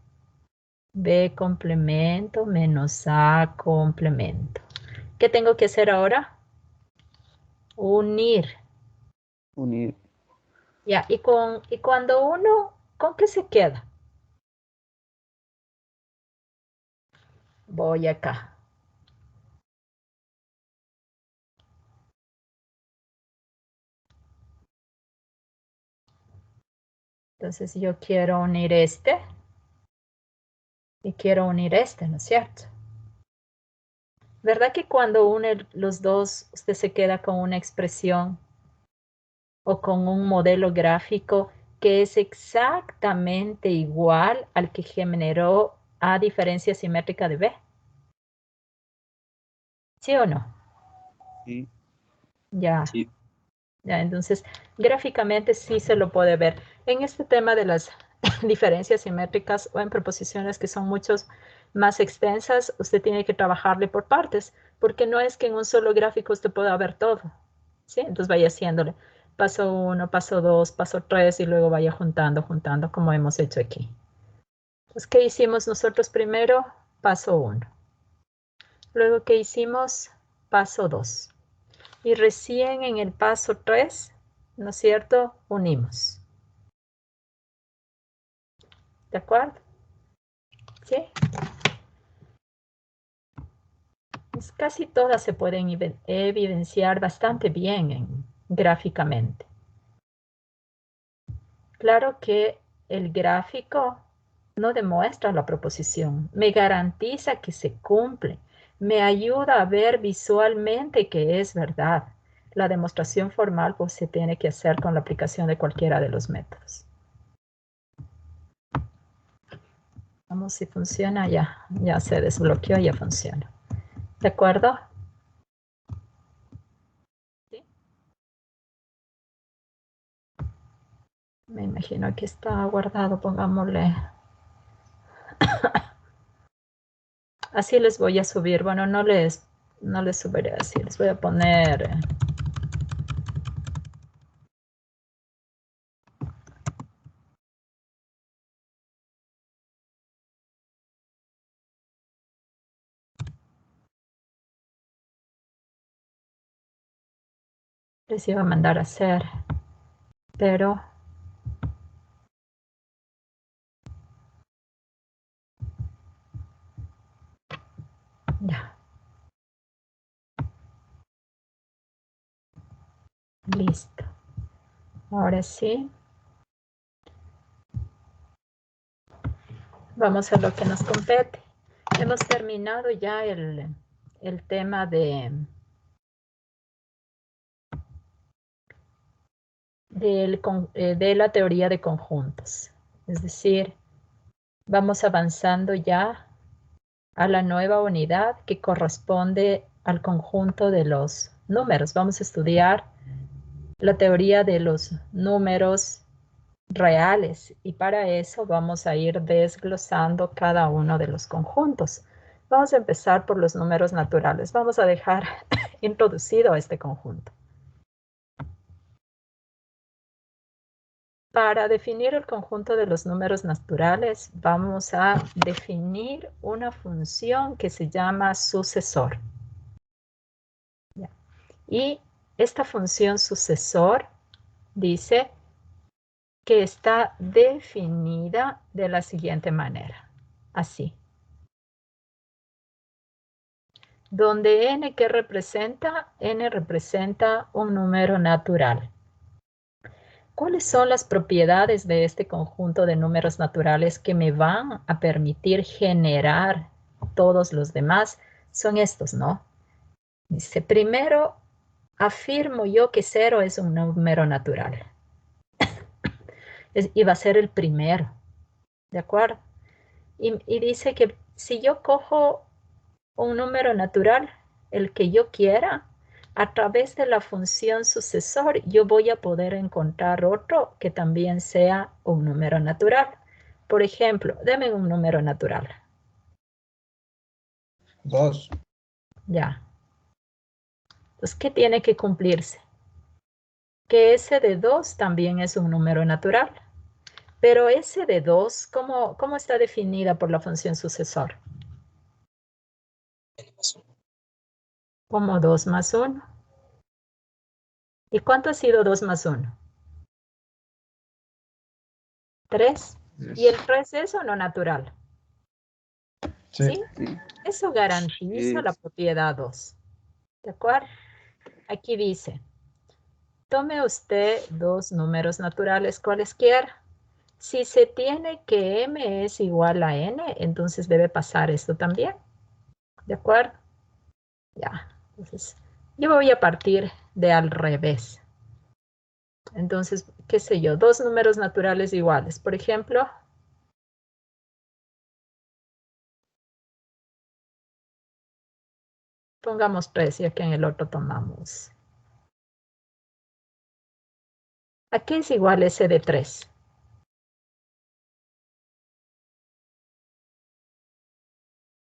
B complemento menos A complemento. ¿Qué tengo que hacer ahora? Unir. Unir. Ya, y cuando uno, ¿con qué se queda? Voy acá. Entonces yo quiero unir este y quiero unir este, ¿no es cierto? ¿Verdad que cuando une los dos, usted se queda con una expresión o con un modelo gráfico que es exactamente igual al que generó A diferencia simétrica de B? ¿Sí o no? Sí. Ya. Sí. Ya, entonces, gráficamente sí se lo puede ver. En este tema de las diferencias simétricas o en proposiciones que son muchos más extensas, usted tiene que trabajarle por partes, porque no es que en un solo gráfico usted pueda ver todo, ¿sí? Entonces vaya haciéndole paso 1, paso 2, paso 3 y luego vaya juntando, como hemos hecho aquí. Entonces, ¿qué hicimos nosotros primero? Paso 1. Luego, ¿qué hicimos? Paso 2. Y recién en el paso 3, ¿no es cierto? Unimos. ¿De acuerdo? ¿Sí? Pues casi todas se pueden evidenciar bastante bien gráficamente. Claro que el gráfico no demuestra la proposición, me garantiza que se cumple, me ayuda a ver visualmente que es verdad. La demostración formal pues se tiene que hacer con la aplicación de cualquiera de los métodos. Vamos, si funciona, ya se desbloqueó, ya funciona. ¿De acuerdo? ¿Sí? Me imagino que está guardado, pongámosle. Así les voy a subir. Bueno, no les subiré así. Les voy a poner. Les iba a mandar a hacer. Pero. Ya. Listo. Ahora sí. Vamos a lo que nos compete. Hemos terminado ya el tema de la teoría de conjuntos. Es decir, vamos avanzando ya a la nueva unidad que corresponde al conjunto de los números. Vamos a estudiar la teoría de los números reales y para eso vamos a ir desglosando cada uno de los conjuntos. Vamos a empezar por los números naturales. Vamos a dejar introducido este conjunto. Para definir el conjunto de los números naturales, vamos a definir una función que se llama sucesor. Y esta función sucesor dice que está definida de la siguiente manera. Así. Donde n, ¿qué representa? N representa un número natural. ¿Cuáles son las propiedades de este conjunto de números naturales que me van a permitir generar todos los demás? Son estos, ¿no? Dice, primero, afirmo yo que 0 es un número natural. Y va a ser el primero, ¿de acuerdo? Y dice que si yo cojo un número natural, el que yo quiera, a través de la función sucesor, yo voy a poder encontrar otro que también sea un número natural. Por ejemplo, deme un número natural. 2. Ya. Entonces, ¿qué tiene que cumplirse? Que ese de 2 también es un número natural. Pero ese de 2, ¿cómo está definida por la función sucesor? Como 2 más 1. ¿Y cuánto ha sido 2 más 1? 3. ¿Y el 3 es o no natural? ¿Sí? Eso garantiza la propiedad 2. ¿De acuerdo? Aquí dice, tome usted dos números naturales cualesquiera. Si se tiene que m es igual a n, entonces debe pasar esto también. ¿De acuerdo? Ya. Entonces, yo voy a partir de al revés. Entonces, qué sé yo, dos números naturales iguales. Por ejemplo, pongamos 3 ya que en el otro tomamos. ¿A qué es igual ese de 3?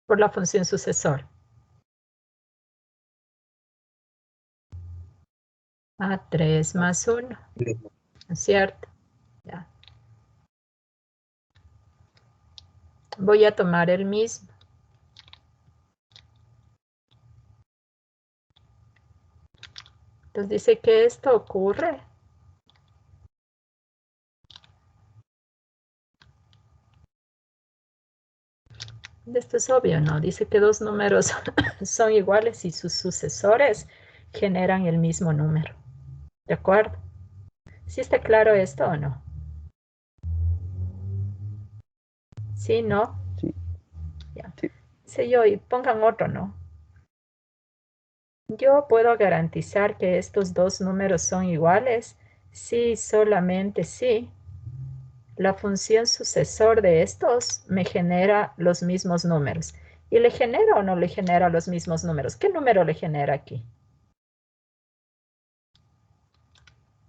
Por la función sucesor. A 3 más 1. ¿No es cierto? Ya. Voy a tomar el mismo. Entonces dice que esto ocurre. Esto es obvio, ¿no? Dice que dos números son iguales y sus sucesores generan el mismo número. ¿De acuerdo? ¿Sí está claro esto o no? ¿Sí, no? Sí. Ya. Sí. Dice yo, y pongan otro, ¿no? Yo puedo garantizar que estos dos números son iguales si solamente si la función sucesor de estos me genera los mismos números. ¿Y le genera o no le genera los mismos números? ¿Qué número le genera aquí?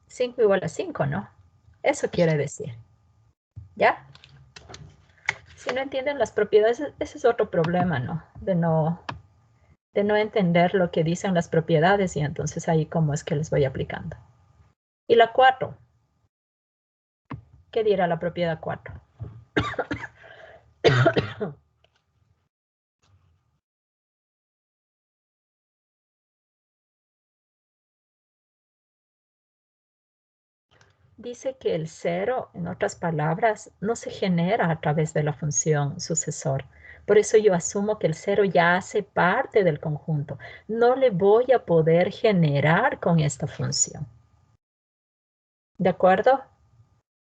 5 igual a 5, ¿no? Eso quiere decir. ¿Ya? Si no entienden las propiedades, ese es otro problema, ¿no? De no entender lo que dicen las propiedades y entonces ahí cómo es que les voy aplicando. Y la 4. ¿Qué dirá la propiedad 4? Dice que el 0, en otras palabras, no se genera a través de la función sucesor. Por eso yo asumo que el 0 ya hace parte del conjunto. No le voy a poder generar con esta función. ¿De acuerdo?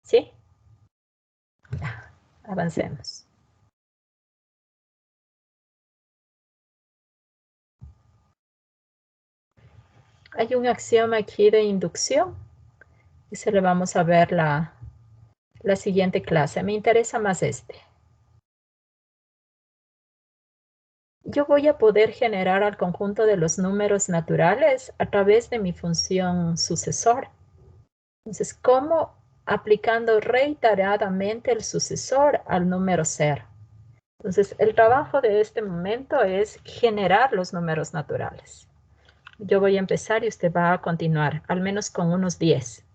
¿Sí? Ya, avancemos. Hay un axioma aquí de inducción y se le vamos a ver la siguiente clase. Me interesa más este. Yo voy a poder generar al conjunto de los números naturales a través de mi función sucesor. Entonces, ¿cómo? Aplicando reiteradamente el sucesor al número 0. Entonces, el trabajo de este momento es generar los números naturales. Yo voy a empezar y usted va a continuar, al menos con unos 10.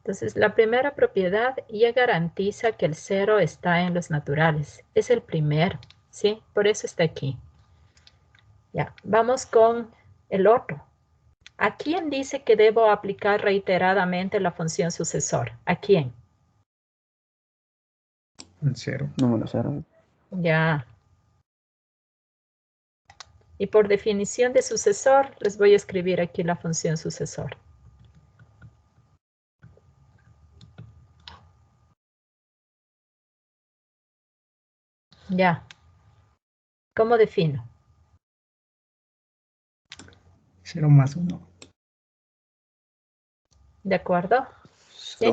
Entonces, la primera propiedad ya garantiza que el 0 está en los naturales. Es el primero, ¿sí? Por eso está aquí. Ya, vamos con el otro. ¿A quién dice que debo aplicar reiteradamente la función sucesor? ¿A quién? El 0. Número 0. Ya. Y por definición de sucesor, les voy a escribir aquí la función sucesor. Ya. ¿Cómo defino? 0 más 1. ¿De acuerdo? ¿Sí?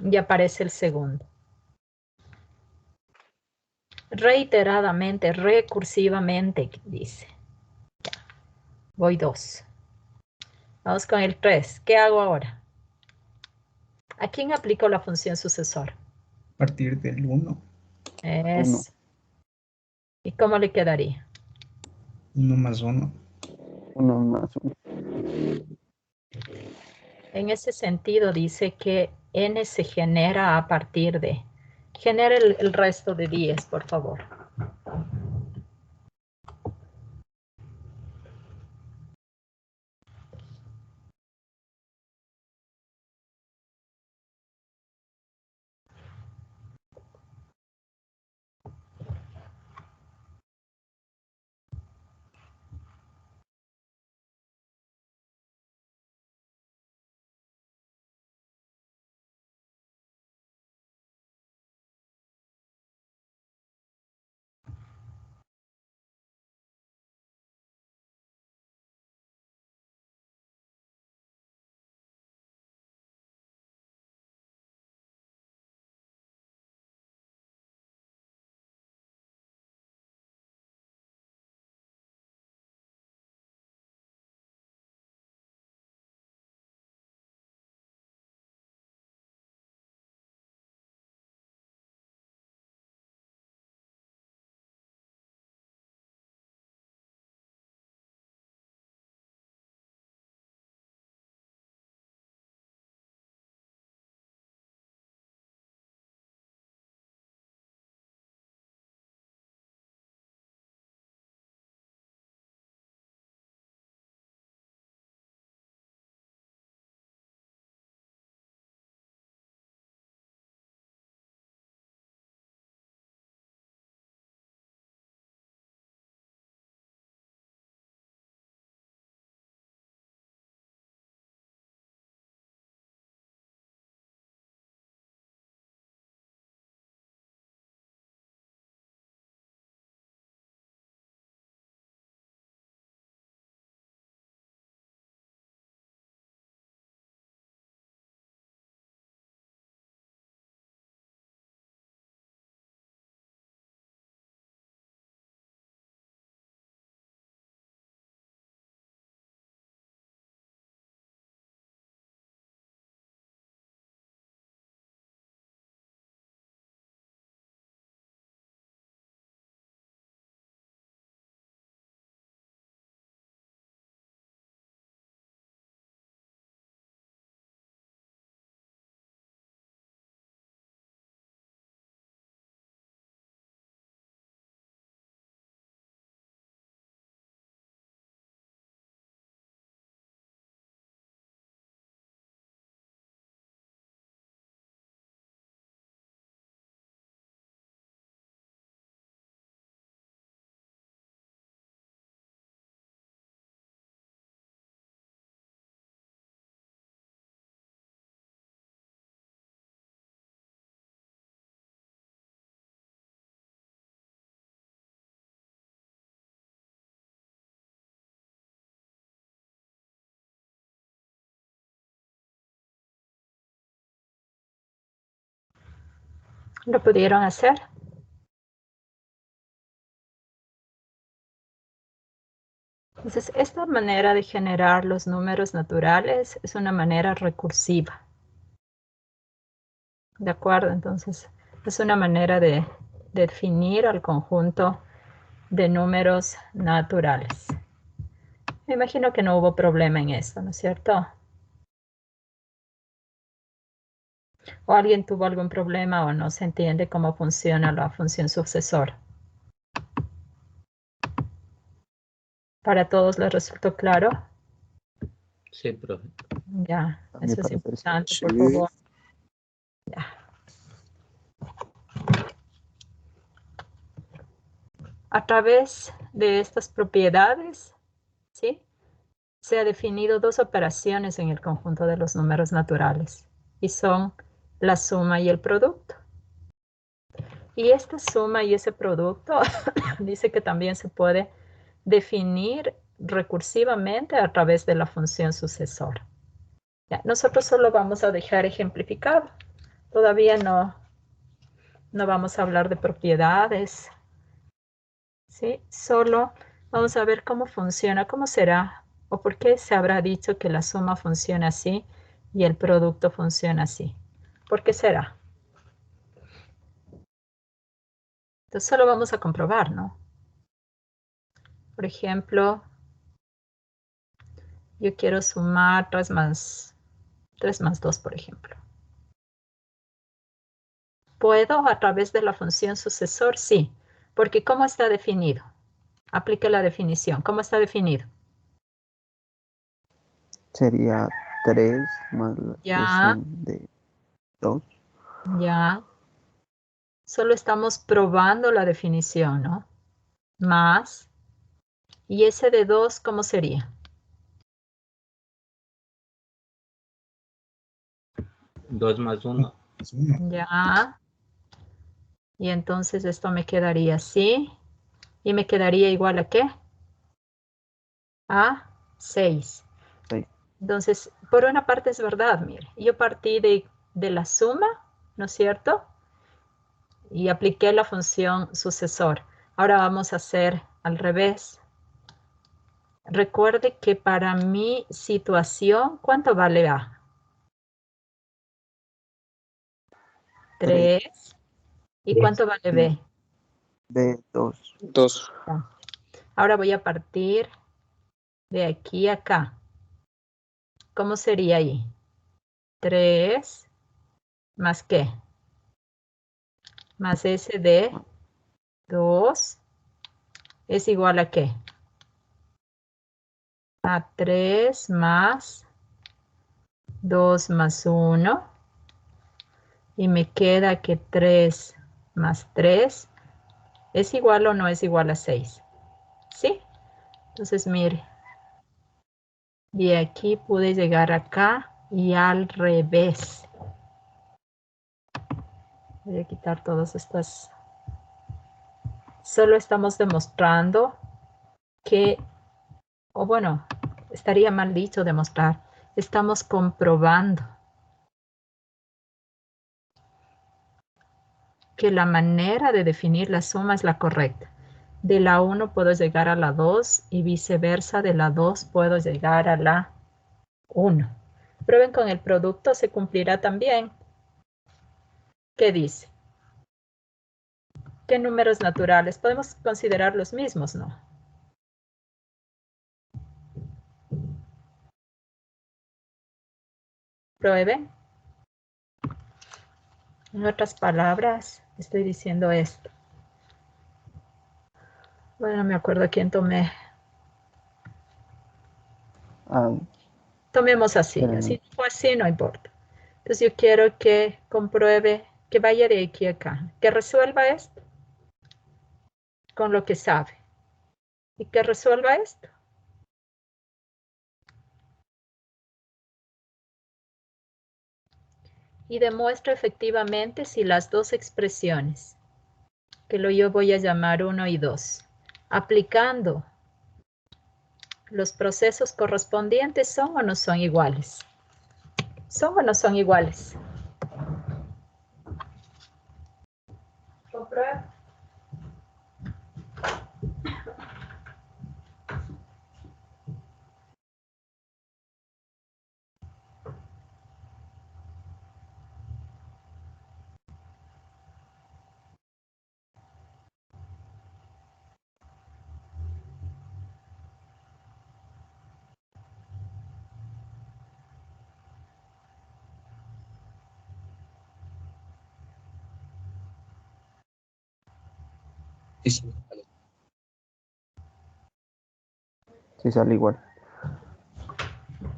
Y aparece el segundo. Reiteradamente, recursivamente, dice. Ya. Voy 2. Vamos con el 3. ¿Qué hago ahora? ¿A quién aplico la función sucesor? A partir del 1. Es. ¿Y cómo le quedaría? 1 más 1. 1 más 1. En ese sentido dice que n se genera a partir de. Genera el resto de 10, por favor. ¿Lo pudieron hacer? Entonces, esta manera de generar los números naturales es una manera recursiva. ¿De acuerdo? Entonces, es una manera de definir al conjunto de números naturales. Me imagino que no hubo problema en esto, ¿no es cierto? ¿O alguien tuvo algún problema o no se entiende cómo funciona la función sucesor? ¿Para todos les resultó claro? Sí, profe. Ya, A mí eso es parece importante, Sí. por favor. Ya. A través de estas propiedades, ¿sí? Se ha definido dos operaciones en el conjunto de los números naturales y son la suma y el producto. Y esta suma y ese producto dice que también se puede definir recursivamente a través de la función sucesor. Ya, nosotros solo vamos a dejar ejemplificado. Todavía no vamos a hablar de propiedades, ¿sí? Solo vamos a ver cómo funciona, cómo será o por qué se habrá dicho que la suma funciona así y el producto funciona así. ¿Por qué será? Entonces solo vamos a comprobar, ¿no? Por ejemplo, yo quiero sumar 3 más 2, por ejemplo. ¿Puedo a través de la función sucesor? Sí, porque ¿cómo está definido? Aplique la definición. ¿Cómo está definido? sería 3 más la Ya, suma de 2. ya. Solo estamos probando la definición, ¿no? Más. ¿Y ese de 2 cómo sería? 2 más 1. Es 1. Ya. Y entonces esto me quedaría así. ¿Y me quedaría igual a qué? A 6. 6. Entonces, por una parte es verdad, mire. Yo partí de la suma, ¿no es cierto? Y apliqué la función sucesor. Ahora vamos a hacer al revés. Recuerde que para mi situación, ¿cuánto vale A? 3. ¿Y cuánto vale B? B, 2. 2. Ya. Ahora voy a partir de aquí a acá. ¿Cómo sería ahí? 3 más qué? Más S de 2 es igual a qué? A 3 más 2 más 1. Y me queda que 3 más 3 es igual o no es igual a 6. ¿Sí? Entonces, mire, de aquí pude llegar acá y al revés. Voy a quitar todas estas. Solo estamos demostrando que, o bueno, estaría mal dicho demostrar. Estamos comprobando que la manera de definir la suma es la correcta. De la 1 puedo llegar a la 2 y viceversa, de la 2 puedo llegar a la 1. Prueben con el producto, se cumplirá también. ¿Qué dice? ¿Qué números naturales? Podemos considerar los mismos, ¿no? Prueben. En otras palabras, estoy diciendo esto. Bueno, no me acuerdo quién tomé. Tomemos así. Así fue así, no importa. Entonces yo quiero que compruebe, que vaya de aquí a acá, que resuelva esto con lo que sabe. Y que resuelva esto. Y demuestra efectivamente si las dos expresiones, que yo voy a llamar 1 y 2, aplicando los procesos correspondientes, ¿son o no son iguales? ¿Son o no son iguales? Comprueba. Sí sale igual.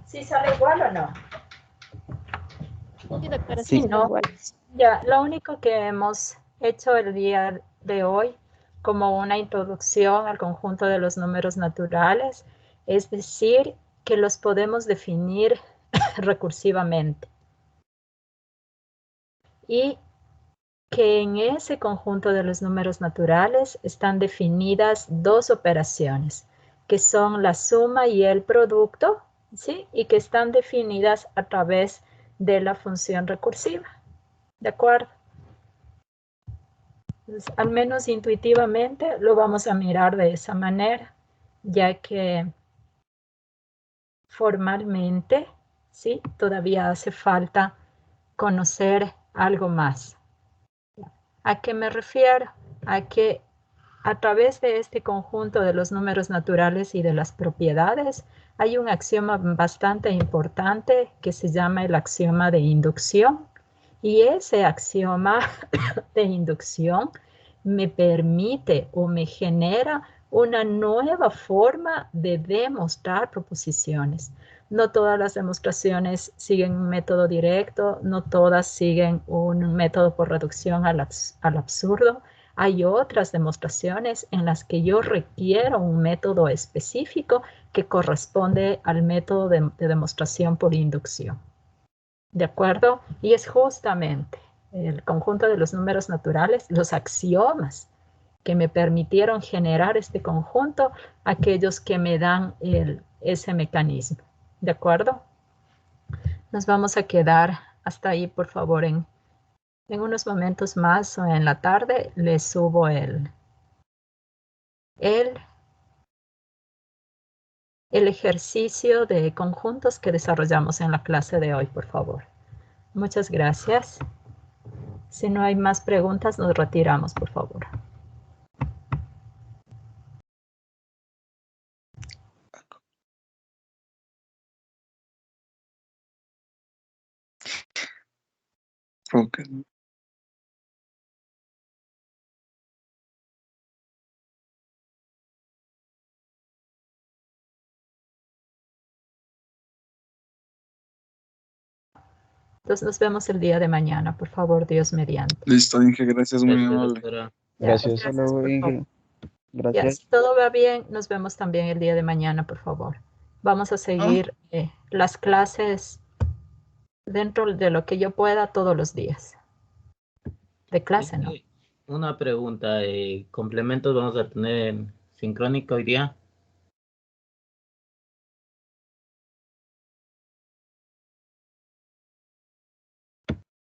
¿Sí sale igual o no? Sí, doctora, Sí, sí, ¿no? igual. Ya, lo único que hemos hecho el día de hoy como una introducción al conjunto de los números naturales, es decir, que los podemos definir recursivamente. Y que en ese conjunto de los números naturales están definidas dos operaciones, que son la suma y el producto, ¿sí? Y que están definidas a través de la función recursiva. ¿De acuerdo? Entonces, al menos intuitivamente lo vamos a mirar de esa manera, ya que formalmente, ¿sí? Todavía hace falta conocer algo más. ¿A qué me refiero? A que a través de este conjunto de los números naturales y de las propiedades, hay un axioma bastante importante que se llama el axioma de inducción. Y ese axioma de inducción me permite o me genera una nueva forma de demostrar proposiciones. No todas las demostraciones siguen un método directo, no todas siguen un método por reducción al absurdo. Hay otras demostraciones en las que yo requiero un método específico que corresponde al método de demostración por inducción. ¿De acuerdo? Y es justamente el conjunto de los números naturales, los axiomas que me permitieron generar este conjunto, aquellos que me dan ese mecanismo. ¿De acuerdo? Nos vamos a quedar hasta ahí, por favor. En unos momentos más o en la tarde les subo el ejercicio de conjuntos que desarrollamos en la clase de hoy, por favor. Muchas gracias. Si no hay más preguntas, nos retiramos, por favor. Ok. Entonces nos vemos el día de mañana, por favor, Dios mediante. Listo, Inge, gracias, muy Gracias, amable. doctora. Ya, Gracias. gracias, Hasta luego, por favor. Inge. Ya, Gracias. si todo va bien, nos vemos también el día de mañana, por favor. Vamos a seguir las clases dentro de lo que yo pueda todos los días. De clase, ¿no? Una pregunta, ¿complementos vamos a tener en sincrónica hoy día?